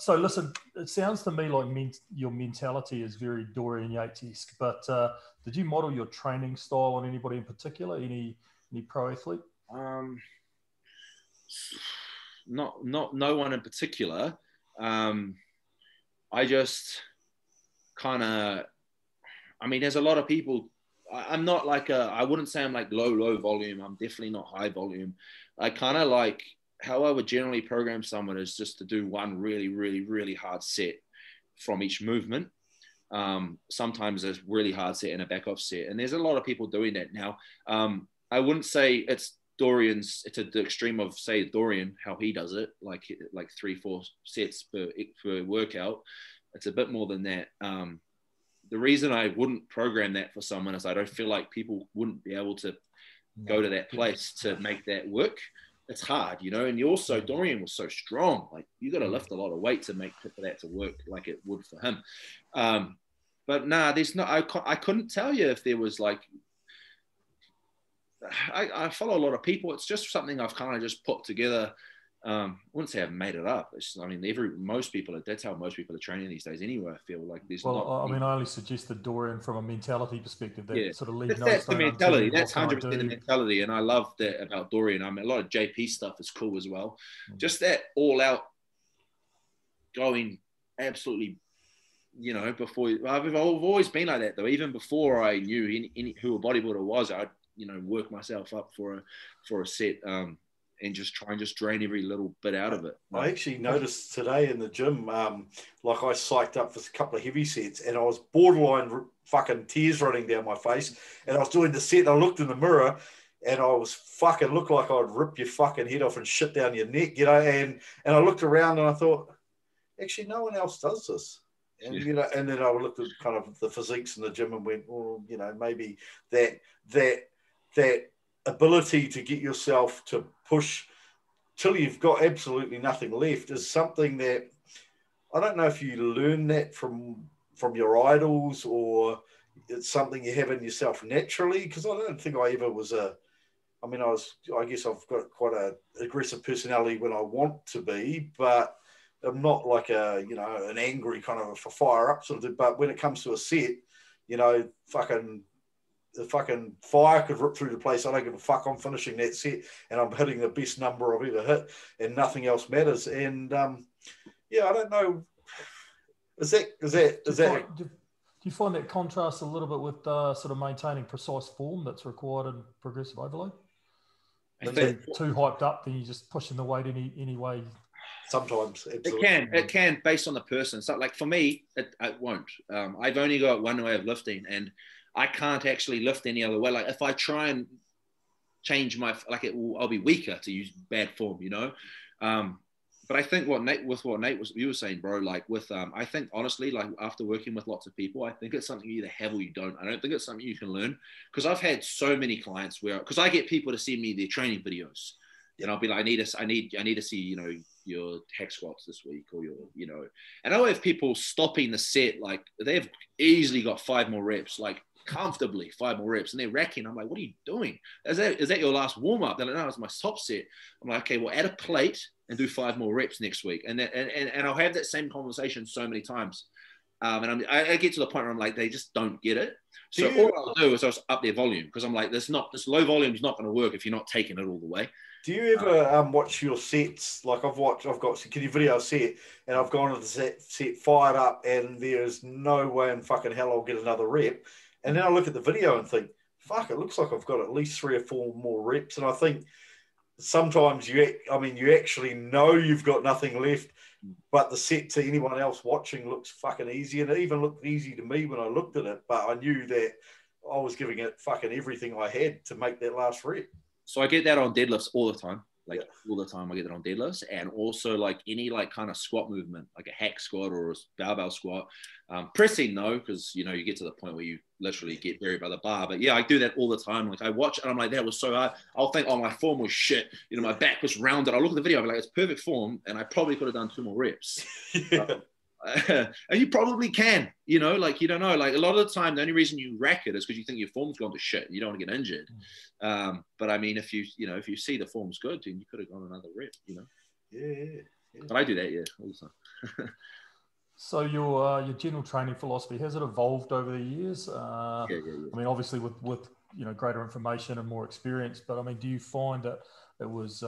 So listen, it sounds to me like your mentality is very Dorian Yates-esque, but did you model your training style on anybody in particular? Any pro athlete? No one in particular. I just kind of, I mean, there's a lot of people. I'm not like I wouldn't say I'm like low volume. I'm definitely not high volume. I kind of like, how I would generally program someone is just to do one really, really, really hard set from each movement. Sometimes there's really hard set and a back off set. And there's a lot of people doing that now. I wouldn't say it's Dorian's, it's at the extreme of, say, Dorian, how he does it, like 3-4 sets per workout. It's a bit more than that. The reason I wouldn't program that for someone is I don't feel like people wouldn't be able to go to that place to make that work. It's hard, you know, and you also, Dorian was so strong. Like, you got to lift a lot of weight to make for that to work like it would for him. But nah, there's no, I couldn't tell you if there was like, I follow a lot of people. It's just something I've kind of just put together. I wouldn't say I've made it up. I mean, that's how most people are training these days anyway. I feel like there's I mean, I only suggested Dorian from a mentality perspective that sort of leave that's the mentality. That's 100% the mentality. And I love that about Dorian. I mean, a lot of JP stuff is cool as well. Just that all out going absolutely, you know, I've always been like that though. Even before I knew who a bodybuilder was, I'd, you know, work myself up for a set, and just try and just drain every little bit out of it. I actually noticed today in the gym, like I psyched up for a couple of heavy sets and I was borderline fucking tears running down my face, and I was doing the set and I looked in the mirror and I was fucking looked like I'd rip your fucking head off and shit down your neck, you know, and I looked around and I thought, actually no one else does this. And, you know, and then I looked at kind of the physiques in the gym and went, well, you know, maybe that ability to get yourself to push till you've got absolutely nothing left is something that I don't know if you learn that from your idols or it's something you have in yourself naturally, because I don't think I ever was I guess I've got quite an aggressive personality when I want to be, but I'm not like an angry kind of a fire up sort of thing. But when it comes to a set, you know, the fucking fire could rip through the place. I don't give a fuck. I'm finishing that set and I'm hitting the best number I've ever hit and nothing else matters. And I don't know. Do you find that contrasts a little bit with sort of maintaining precise form that's required in progressive overload? Too hyped up, then you're just pushing the weight any way. Sometimes it can based on the person. So like for me, it won't. I've only got one way of lifting and I can't actually lift any other way. Like if I try and change my, like I'll be weaker, to use bad form, you know. But I think you were saying, bro, like with, I think honestly, like after working with lots of people, I think it's something you either have or you don't. I don't think it's something you can learn, because I've had so many clients where, because I get people to send me their training videos, and I'll be like, I need to see, you know, your hack squats this week, or your, you know, and I'll have people stopping the set, like they've easily got 5 more reps, like comfortably 5 more reps, and they're racking. I'm like, what are you doing? Is that your last warm up? They're like, no, it's my top set. I'm like, okay, well, add a plate and do 5 more reps next week. And I'll have that same conversation so many times. And I get to the point where I'm like, they just don't get it. So all I'll do is I'll up their volume, because I'm like, this low volume is not going to work if you're not taking it all the way. Do you ever watch your sets? Like I've got security video set, and I've gone to the set fired up, and there's no way in fucking hell I'll get another rep. And then I look at the video and think, fuck, it looks like I've got at least 3 or 4 more reps. And I think sometimes you actually know you've got nothing left, but the set to anyone else watching looks fucking easy. And it even looked easy to me when I looked at it, but I knew that I was giving it fucking everything I had to make that last rep. So I get that on deadlifts all the time. All the time I get that on deadlifts, and also like any like kind of squat movement, like a hack squat or a barbell squat. Pressing, no, because you know you get to the point where you literally get buried by the bar. But yeah, I do that all the time. Like I watch and I'm like, that was so hard. I'll think, oh, my form was shit. You know, my back was rounded. I look at the video, I'm like, it's perfect form, and I probably could have done 2 more reps. Yeah. And you probably can, you know, like you don't know, like a lot of the time the only reason you rack it is because you think your form's gone to shit and you don't want to get injured. But I mean, if you see the form's good, then you could have gone another rep, you know. Yeah. But I do that, yeah, all the time. So your general training philosophy, has it evolved over the years? Yeah. I mean, obviously with you know, greater information and more experience, but I mean, do you find that it was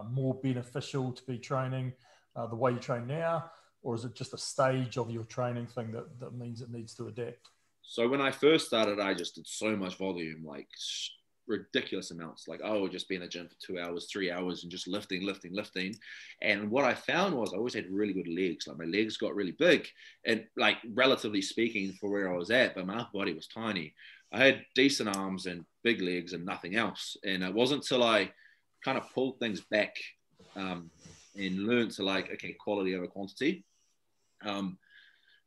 more beneficial to be training the way you train now? Or is it just a stage of your training thing that means it needs to adapt? So when I first started, I just did so much volume, like ridiculous amounts. Like I would just be in the gym for 2 hours, 3 hours, and just lifting. And what I found was I always had really good legs. Like my legs got really big, and like relatively speaking for where I was at, but my upper body was tiny. I had decent arms and big legs and nothing else. And it wasn't until I kind of pulled things back and learned to like, okay, quality over quantity.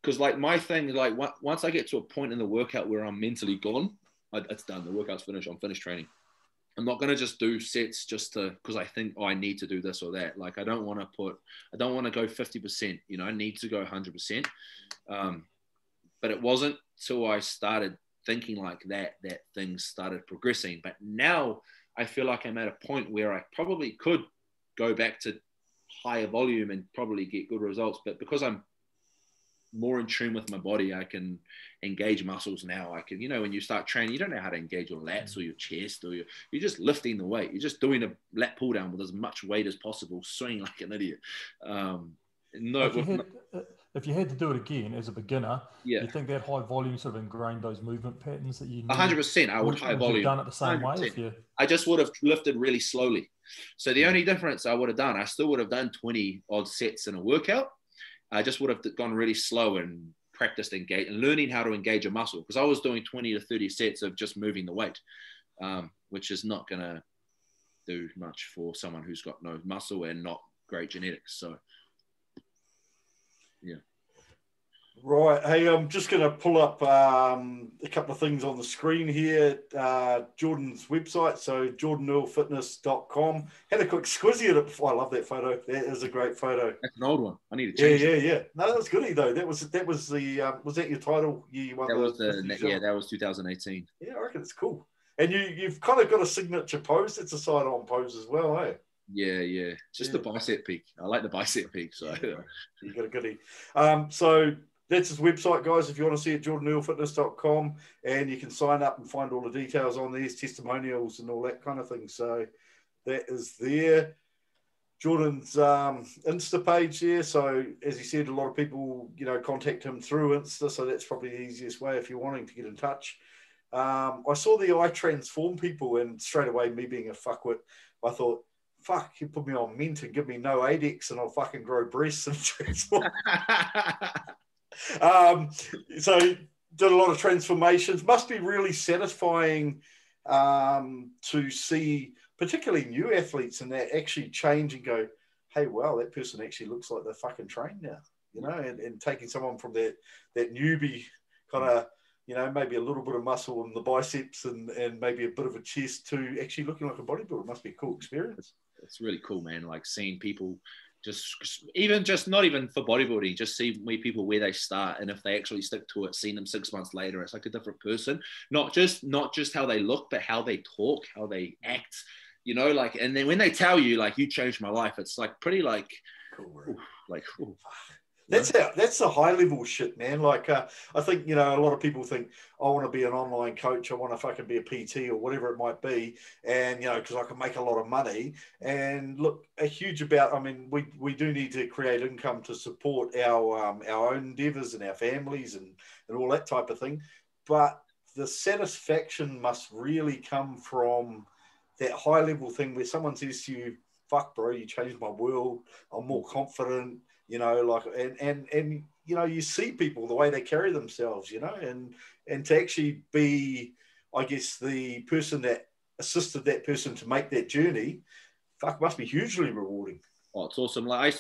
Because like my thing, like once I get to a point in the workout where I'm mentally gone, it's done. The workout's finished. I'm finished training. I'm not going to just do sets just because I think, oh, I need to do this or that. Like I don't want to go 50%, you know, I need to go 100%. But it wasn't till I started thinking like that things started progressing. But now I feel like I'm at a point where I probably could go back to higher volume and probably get good results. But because I'm more in tune with my body, I can engage muscles now. I can, you know, when you start training, you don't know how to engage your lats or your chest, or you're just lifting the weight. You're just doing a lat pull down with as much weight as possible, swinging like an idiot. If you had to do it again as a beginner, yeah, you think that high volume sort of ingrained those movement patterns that you need? 100%. I would high volume. Done it the same 100%. way. I just would have lifted really slowly. So the only difference I would have done, I still would have done 20 odd sets in a workout. I just would have gone really slow and practiced engage and learning how to engage a muscle, because I was doing 20 to 30 sets of just moving the weight, which is not going to do much for someone who's got no muscle and not great genetics. So, yeah. Right. Hey, I'm just going to pull up a couple of things on the screen here. Jordan's website, so jordanearlfitness.com. Had a quick squizzy at it before. I love that photo. That is a great photo. That's an old one. I need to change it. Yeah. No, that's goodie though. That was the was that your title? You won that was 2018. Yeah, I reckon it's cool. And you've kind of got a signature pose. It's a side-on pose as well, eh? Yeah. Just the bicep peak. I like the bicep peak. So you got a goodie. So that's his website, guys. If you want to see it, jordanearlfitness.com, and you can sign up and find all the details on there, testimonials and all that kind of thing. So that is there. Jordan's Insta page there. So as he said, a lot of people, you know, contact him through Insta. So that's probably the easiest way if you're wanting to get in touch. I saw the I Transform people, and straight away, me being a fuckwit, I thought, fuck, you put me on Mint and give me no ADEX and I'll fucking grow breasts and transform. So did a lot of transformations. Must be really satisfying to see particularly new athletes and that actually change and go, hey, wow, that person actually looks like they're fucking trained now, you know, and taking someone from that newbie kind of, you know, maybe a little bit of muscle in the biceps and maybe a bit of a chest to actually looking like a bodybuilder must be a cool experience. It's really cool, man. Like seeing people just not even for bodybuilding, just see people where they start, and if they actually stick to it, seeing them 6 months later, it's like a different person. Not just how they look, but how they talk, how they act, you know, like, and then when they tell you like, you changed my life, it's like pretty like, cool, ooh, like, ooh. That's the high level shit, man. Like, I think, you know, a lot of people think, I want to be an online coach. I want to fucking be a PT or whatever it might be. And, you know, because I can make a lot of money. And look, I mean, we do need to create income to support our own endeavors and our families and all that type of thing. But the satisfaction must really come from that high level thing where someone says to you, fuck, bro, you changed my world. I'm more confident. You know, like, and you know, you see people, the way they carry themselves, you know, and to actually be, I guess, the person that assisted that person to make that journey, fuck, must be hugely rewarding. Oh, it's awesome. Like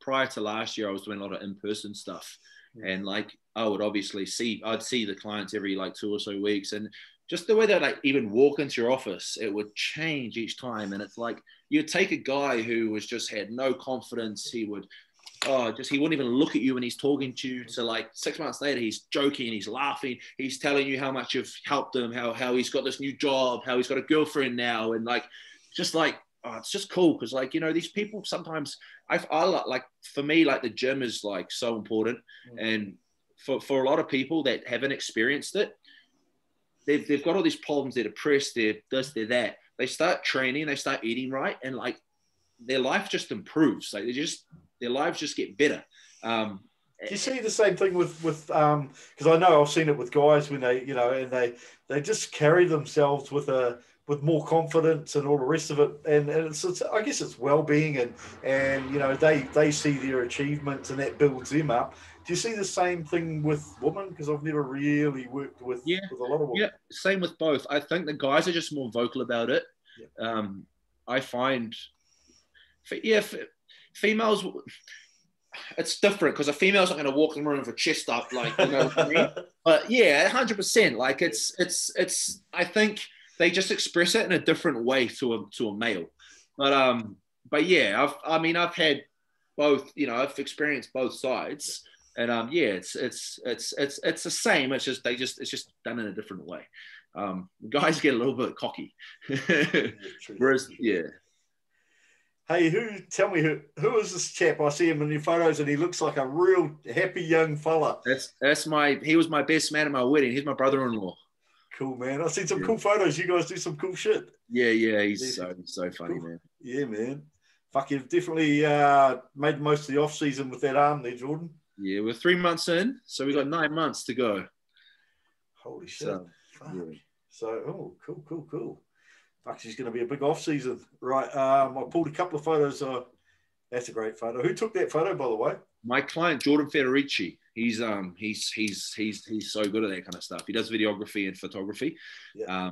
prior to last year, I was doing a lot of in-person stuff. And like, I would obviously I'd see the clients every like 2 or so weeks, and just the way that like even walk into your office, it would change each time. And it's like, you'd take a guy who was just had no confidence. He wouldn't even look at you when he's talking to you, to like 6 months later, he's joking, he's laughing, he's telling you how much you've helped him, how he's got this new job, how he's got a girlfriend now. And like, just like, oh, it's just cool. Cause like, you know, these people sometimes I like, for me, like the gym is like so important. And for a lot of people that haven't experienced it, they've got all these problems. They're depressed. They're this, they're that. They start training. They start eating right, and like their life just improves. Like their lives just get better. Do you see the same thing with because I know I've seen it with guys when they, you know, and they just carry themselves with more confidence and all the rest of it, and it's I guess it's well-being and you know they see their achievements and that builds them up. Do you see the same thing with women? Because I've never really worked with a lot of women. Yeah, same with both. I think the guys are just more vocal about it. Yeah. I find, females, it's different because a female's not going to walk in the room with her chest up, like, you know what I mean? But yeah, 100%. Like it's. I think they just express it in a different way to a male. But yeah, I've had both. You know, I've experienced both sides. And yeah, it's the same. It's just done in a different way. Guys get a little bit cocky, whereas yeah. Hey, tell me who is this chap? I see him in your photos, and he looks like a real happy young fella. He was my best man at my wedding. He's my brother-in-law. Cool, man. I've seen some cool photos. You guys do some cool shit. Yeah. He's so funny, cool. Man. Yeah, man. Fuck, you've definitely made most of the off season with that arm there, Jordan. Yeah, we're 3 months in, so we got 9 months to go. Holy shit. So, cool. Fuck, she's going to be a big off season. Right. I pulled a couple of photos. That's a great photo. Who took that photo, by the way? My client, Jordan Federici. He's so good at that kind of stuff. He does videography and photography. Yeah.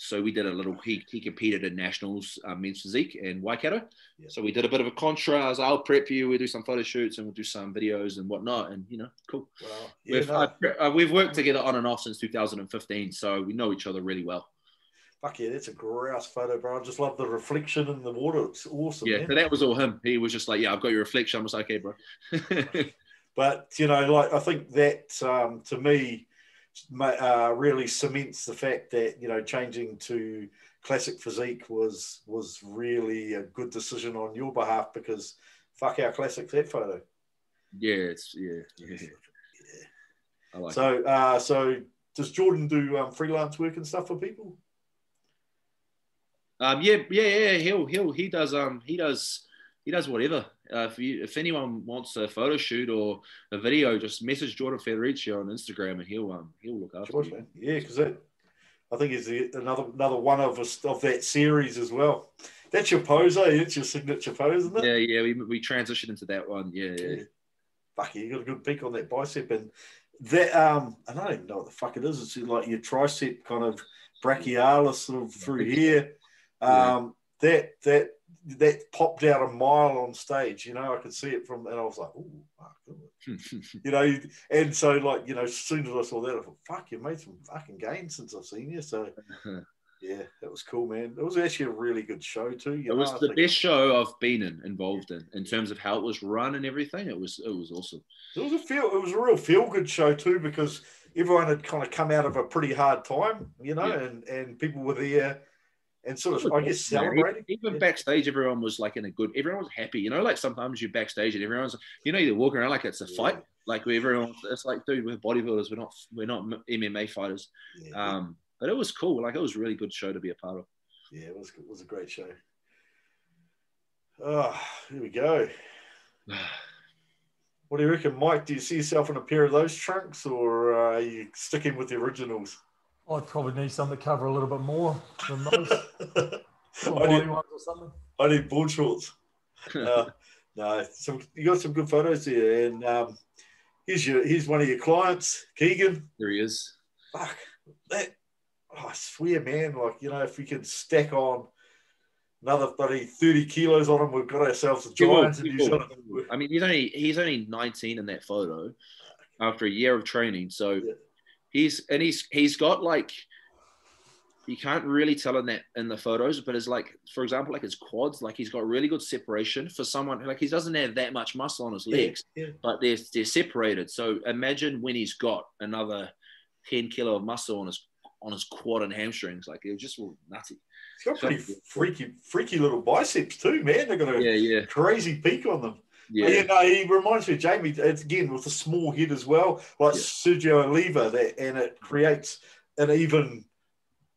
So we did a little, he competed in nationals, men's physique in Waikato. Yeah. So we did a bit of a contra. I'll prep you. We do some photo shoots and we'll do some videos and whatnot. And, you know, cool. Wow. Yeah, we've worked together on and off since 2015. So we know each other really well. Fuck yeah, that's a grouse photo, bro. I just love the reflection in the water. It's awesome. Yeah, so that was all him. He was just like, yeah, I've got your reflection. I was like, okay, bro. But, you know, like, I think that, to me, really cements the fact that, you know, changing to classic physique was really a good decision on your behalf, because fuck how classic that photo. Yeah. I like it. So does Jordan do freelance work and stuff for people? Yeah. He does whatever. If anyone wants a photo shoot or a video, just message Jordan Federici on Instagram and he'll look after you. Man. Yeah, because I think is another one of that series as well. That's your pose, eh? It's your signature pose, isn't it? Yeah. We transitioned into that one. Yeah. Fuck yeah, you got a good peak on that bicep, and that I don't even know what the fuck it is. It's like your tricep kind of brachialis sort of through here. That popped out a mile on stage, you know. I could see it from, and I was like, oh, fuck, you know. And so, like, you know, as soon as I saw that, I thought, fuck, you made some fucking gains since I've seen you. So, yeah, that was cool, man. It was actually a really good show too. It was the best show I've been involved in terms of how it was run and everything. It was awesome. It was a real feel good show too, because everyone had kind of come out of a pretty hard time, you know, and people were there. And sort of, I guess, celebrating. Even backstage, everyone was like everyone was happy. You know, like sometimes you're backstage and everyone's, you know, you're walking around like it's a fight. Like everyone, it's like, dude, we're bodybuilders. We're not MMA fighters. But it was cool. Like, it was a really good show to be a part of. Yeah, it was a great show. Oh, here we go. What do you reckon, Mike? Do you see yourself in a pair of those trunks, or are you sticking with the originals? I'd probably need something to cover a little bit more than those. Body ones or something. I need board shorts. No, you got some good photos there. And here's one of your clients, Keegan. There he is. Fuck, that, I swear, man, like, you know, if we could stack on another 30 kilos on him, we've got ourselves a giant in New Zealand. I mean, he's only 19 in that photo after a year of training. So he's got, like, you can't really tell in the photos, but it's like, for example, like his quads, like he's got really good separation for someone, like he doesn't have that much muscle on his legs, but they're separated. So imagine when he's got another 10 kilo of muscle on his quad and hamstrings, like it was just all nutty. He's got pretty freaky little biceps too, man. They've got a crazy peak on them. Yeah. He reminds me of Jamie. It's again with a small head as well, like Sergio Oliva, and it creates an even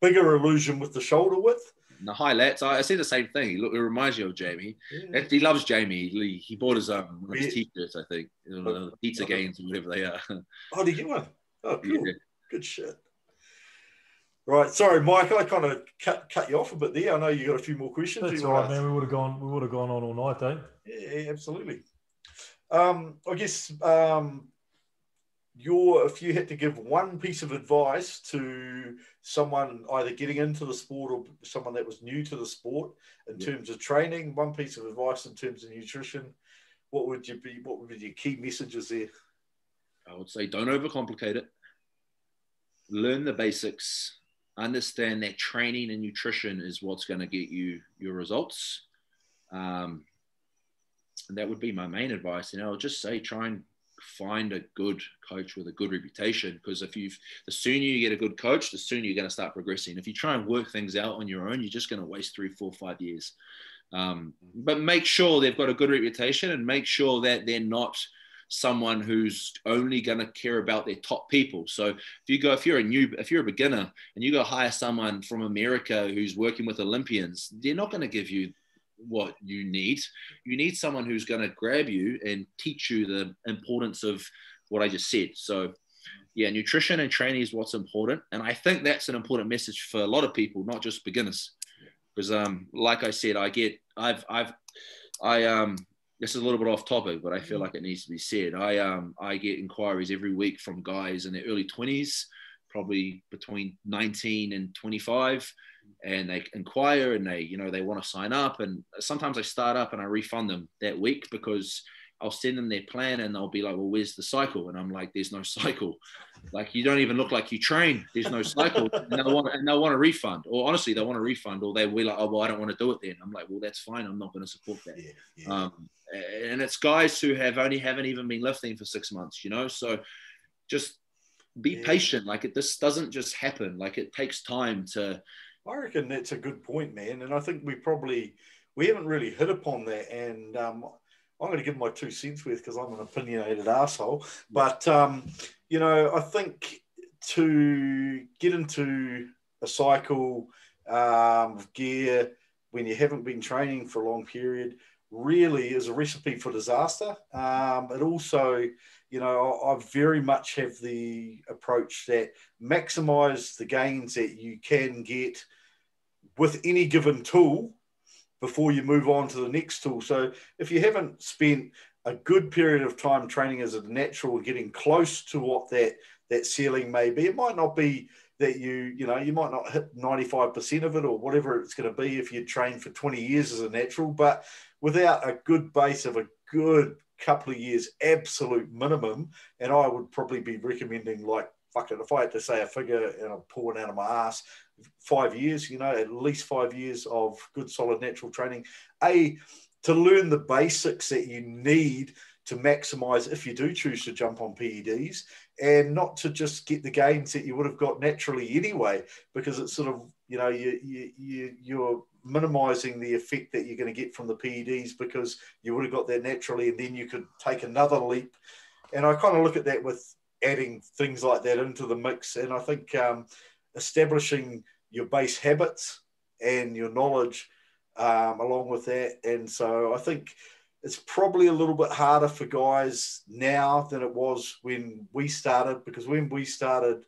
bigger illusion with the shoulder width. And the high lats, I see the same thing. It reminds you of Jamie. He loves Jamie. He bought his t-shirts, I think, pizza gains or whatever they are. Oh, did you get one? Oh, cool. Yeah. Good shit. Right, sorry, Mike. I kind of cut you off a bit there. I know you got a few more questions. That's all right, man. We would have gone on all night, eh? Yeah, absolutely. I guess if you had to give one piece of advice to someone either getting into the sport or someone that was new to the sport in terms of training, one piece of advice in terms of nutrition, what would be your key messages there? I would say don't overcomplicate it. Learn the basics. Understand that training and nutrition is what's going to get you your results. And that would be my main advice. You know, I'll just say try and find a good coach with a good reputation, because the sooner you get a good coach, the sooner you're going to start progressing. If you try and work things out on your own, you're just going to waste 3, 4, 5 years. But make sure they've got a good reputation, and make sure that they're not someone who's only going to care about their top people. So if you're a beginner and you go hire someone from America who's working with Olympians, they're not going to give you what you need. You need someone who's going to grab you and teach you the importance of what I just said. So yeah, nutrition and training is what's important. And I think that's an important message for a lot of people, not just beginners. Because like I said, this is a little bit off topic, but I feel like it needs to be said. I get inquiries every week from guys in their early 20s, probably between 19 and 25, and they inquire and they want to sign up. And sometimes I start up and I refund them that week, because I'll send them their plan and they'll be like, well, where's the cycle? And I'm like, there's no cycle. Like, you don't even look like you train. There's no cycle. And they'll want a refund. Or honestly, they want a refund, or they'll be like, oh, well, I don't want to do it then. I'm like, well, that's fine. I'm not going to support that. Yeah. And it's guys who haven't even been lifting for 6 months, you know? So just be patient. Like, this doesn't just happen. Like, it takes time to. I reckon that's a good point, man. And I think we haven't really hit upon that. And I'm going to give my 2 cents worth, because I'm an opinionated asshole. But, I think to get into a cycle of gear when you haven't been training for a long period really is a recipe for disaster. It also, I very much have the approach that maximize the gains that you can get with any given tool before you move on to the next tool. So if you haven't spent a good period of time training as a natural, getting close to what that ceiling may be, it might not be that you might not hit 95% of it or whatever it's going to be if you train for 20 years as a natural, but without a good base of a good couple of years, absolute minimum, and I would probably be recommending, like, fuck it, if I had to say a figure and I'm pulling out of my ass, 5 years, at least 5 years of good solid natural training, to learn the basics that you need to maximize if you do choose to jump on PEDs, and not to just get the gains that you would have got naturally anyway, because it's sort of, you're minimizing the effect that you're going to get from the PEDs because you would have got that naturally, and then you could take another leap. And I kind of look at that with adding things like that into the mix. And I think establishing your base habits and your knowledge along with that. And so I think it's probably a little bit harder for guys now than it was when we started, because when we started,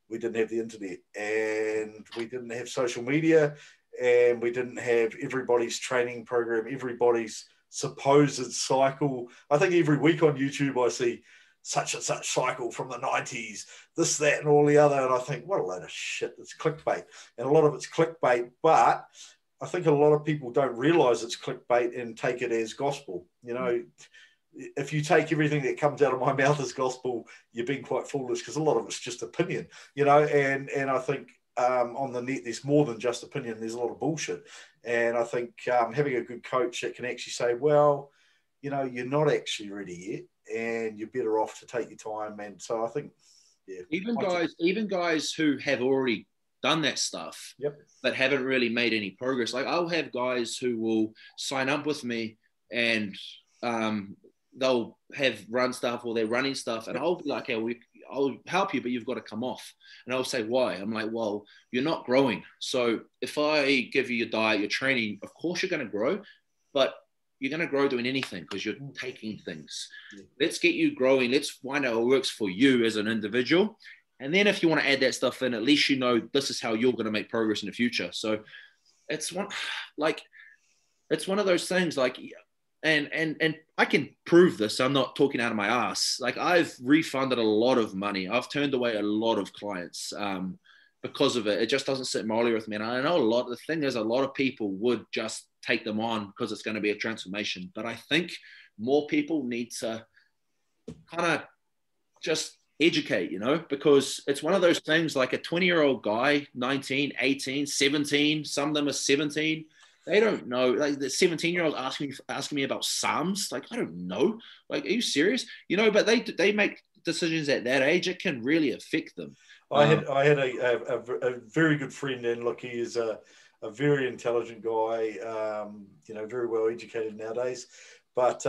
we didn't have the internet and we didn't have social media and we didn't have everybody's training program, everybody's supposed cycle. I think every week on YouTube I see such and such cycle from the 90s, this, that, and all the other. And I think, what a load of shit. It's clickbait. And a lot of it's clickbait, but I think a lot of people don't realize it's clickbait and take it as gospel. If you take everything that comes out of my mouth as gospel, you're being quite foolish, because a lot of it's just opinion, and I think on the net, there's more than just opinion. There's a lot of bullshit. And I think having a good coach that can actually say, well, you're not actually ready yet, and you're better off to take your time. And so I think, yeah. Even guys who have already done that stuff, yep, but haven't really made any progress. Like, I'll have guys who will sign up with me and they'll have run stuff, or they're running stuff, and I'll be like, hey, I'll help you, but you've got to come off. And I'll say, why? I'm like, well, you're not growing. So if I give you your diet, your training, of course you're going to grow, but you're going to grow doing anything because you're taking things. Let's get you growing. Let's find out what works for you as an individual. And then if you want to add that stuff in, at least this is how you're going to make progress in the future. So it's one of those things, like, and I can prove this. I'm not talking out of my ass. Like, I've refunded a lot of money. I've turned away a lot of clients because of it. It just doesn't sit morally with me. And I know the thing is, a lot of people would just take them on because it's going to be a transformation. But I think more people need to kind of just educate, because it's one of those things, like a 20-year-old guy, 19, 18, 17, some of them are 17. They don't know. Like, the 17-year-old asking me about Psalms. Like, I don't know. Like, are you serious? But they make decisions at that age. It can really affect them. I had a very good friend, and look, he is a very intelligent guy, very well educated nowadays. But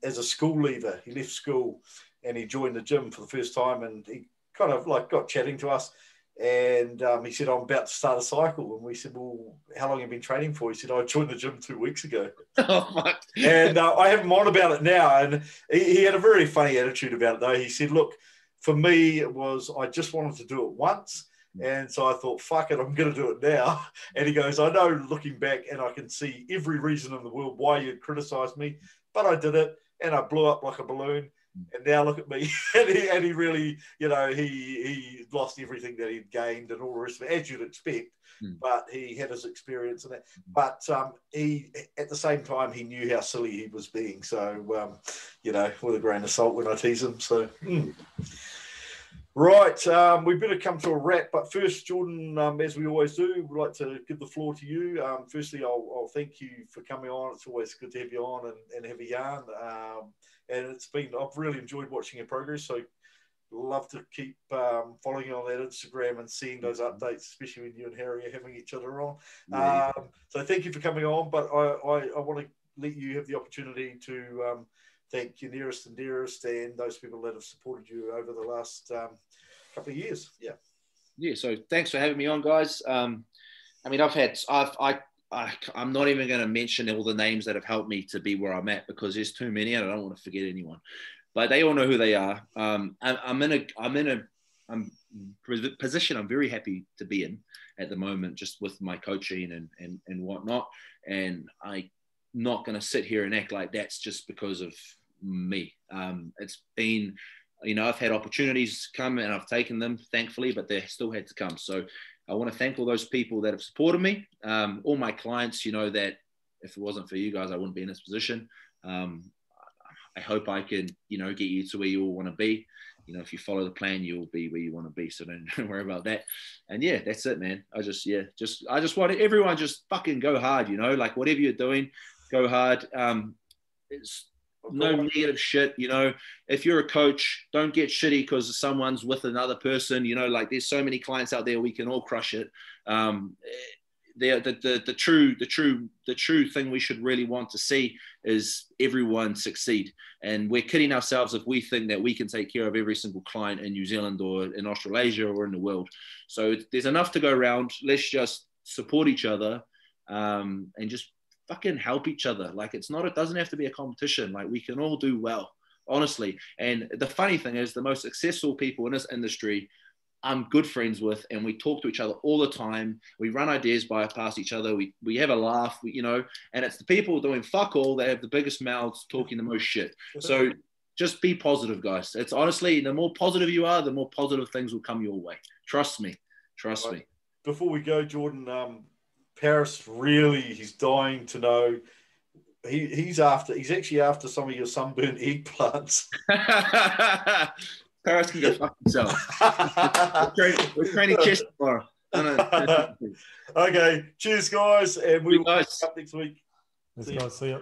as a school leaver, he left school and he joined the gym for the first time, and he kind of like got chatting to us. And he said, I'm about to start a cycle. And we said, well, how long have you been training for? He said, I joined the gym 2 weeks ago. Oh, fuck. And I have him on about it now. And he had a very funny attitude about it, though. He said, look, for me, it was, I just wanted to do it once. And so I thought, fuck it, I'm going to do it now. And he goes, I know, looking back, and I can see every reason in the world why you'd criticize me, but I did it, and I blew up like a balloon. And now look at me. and he really, he lost everything that he'd gained and all the rest of it, as you'd expect. But he had his experience in it. But he, at the same time, he knew how silly he was being. So, with a grain of salt when I tease him. So, Right, we better come to a wrap. But first, Jordan, as we always do, we'd like to give the floor to you. Firstly, I'll thank you for coming on. It's always good to have you on and have a yarn. And I've really enjoyed watching your progress. So love to keep following you on that Instagram and seeing those updates, especially when you and Harry are having each other on. Yeah. So thank you for coming on. But I want to let you have the opportunity to thank your nearest and dearest and those people that have supported you over the last couple of years. Yeah. Yeah. So thanks for having me on, guys. I'm not even going to mention all the names that have helped me to be where I'm at, because there's too many and I don't want to forget anyone, but they all know who they are. I'm in a position I'm very happy to be in at the moment, just with my coaching and whatnot. And I'm not going to sit here and act like that's just because of me. It's been You know, I've had opportunities come and I've taken them, thankfully, but they still had to come. So I want to thank all those people that have supported me, all my clients, you know, that if it wasn't for you guys, I wouldn't be in this position. I hope I can, you know, get you to where you all want to be. You know, if you follow the plan, you'll be where you want to be. So don't worry about that. And yeah, that's it, man. I just want everyone just fucking go hard, you know, like whatever you're doing, go hard. It's no negative shit, you know. If you're a coach, don't get shitty because someone's with another person, you know, like there's so many clients out there, we can all crush it. The true thing we should really want to see is everyone succeed. And we're kidding ourselves if we think that we can take care of every single client in New Zealand or in Australasia or in the world. So there's enough to go around. Let's just support each other and just fucking help each other. Like it doesn't have to be a competition. Like we can all do well, honestly. And the funny thing is the most successful people in this industry I'm good friends with, and we talk to each other all the time. We run ideas past each other. We have a laugh, you know, and it's the people doing fuck all that have the biggest mouths talking the most shit. So just be positive, guys. It's honestly, the more positive you are, the more positive things will come your way. Trust me. Trust me. Before we go, Jordan, Paris really, he's dying to know. He's actually after some of your sunburnt eggplants. Paris can go fuck himself. We're training chest tomorrow. Okay, cheers, guys, and we will guys. see you up next week. Let's go. See you.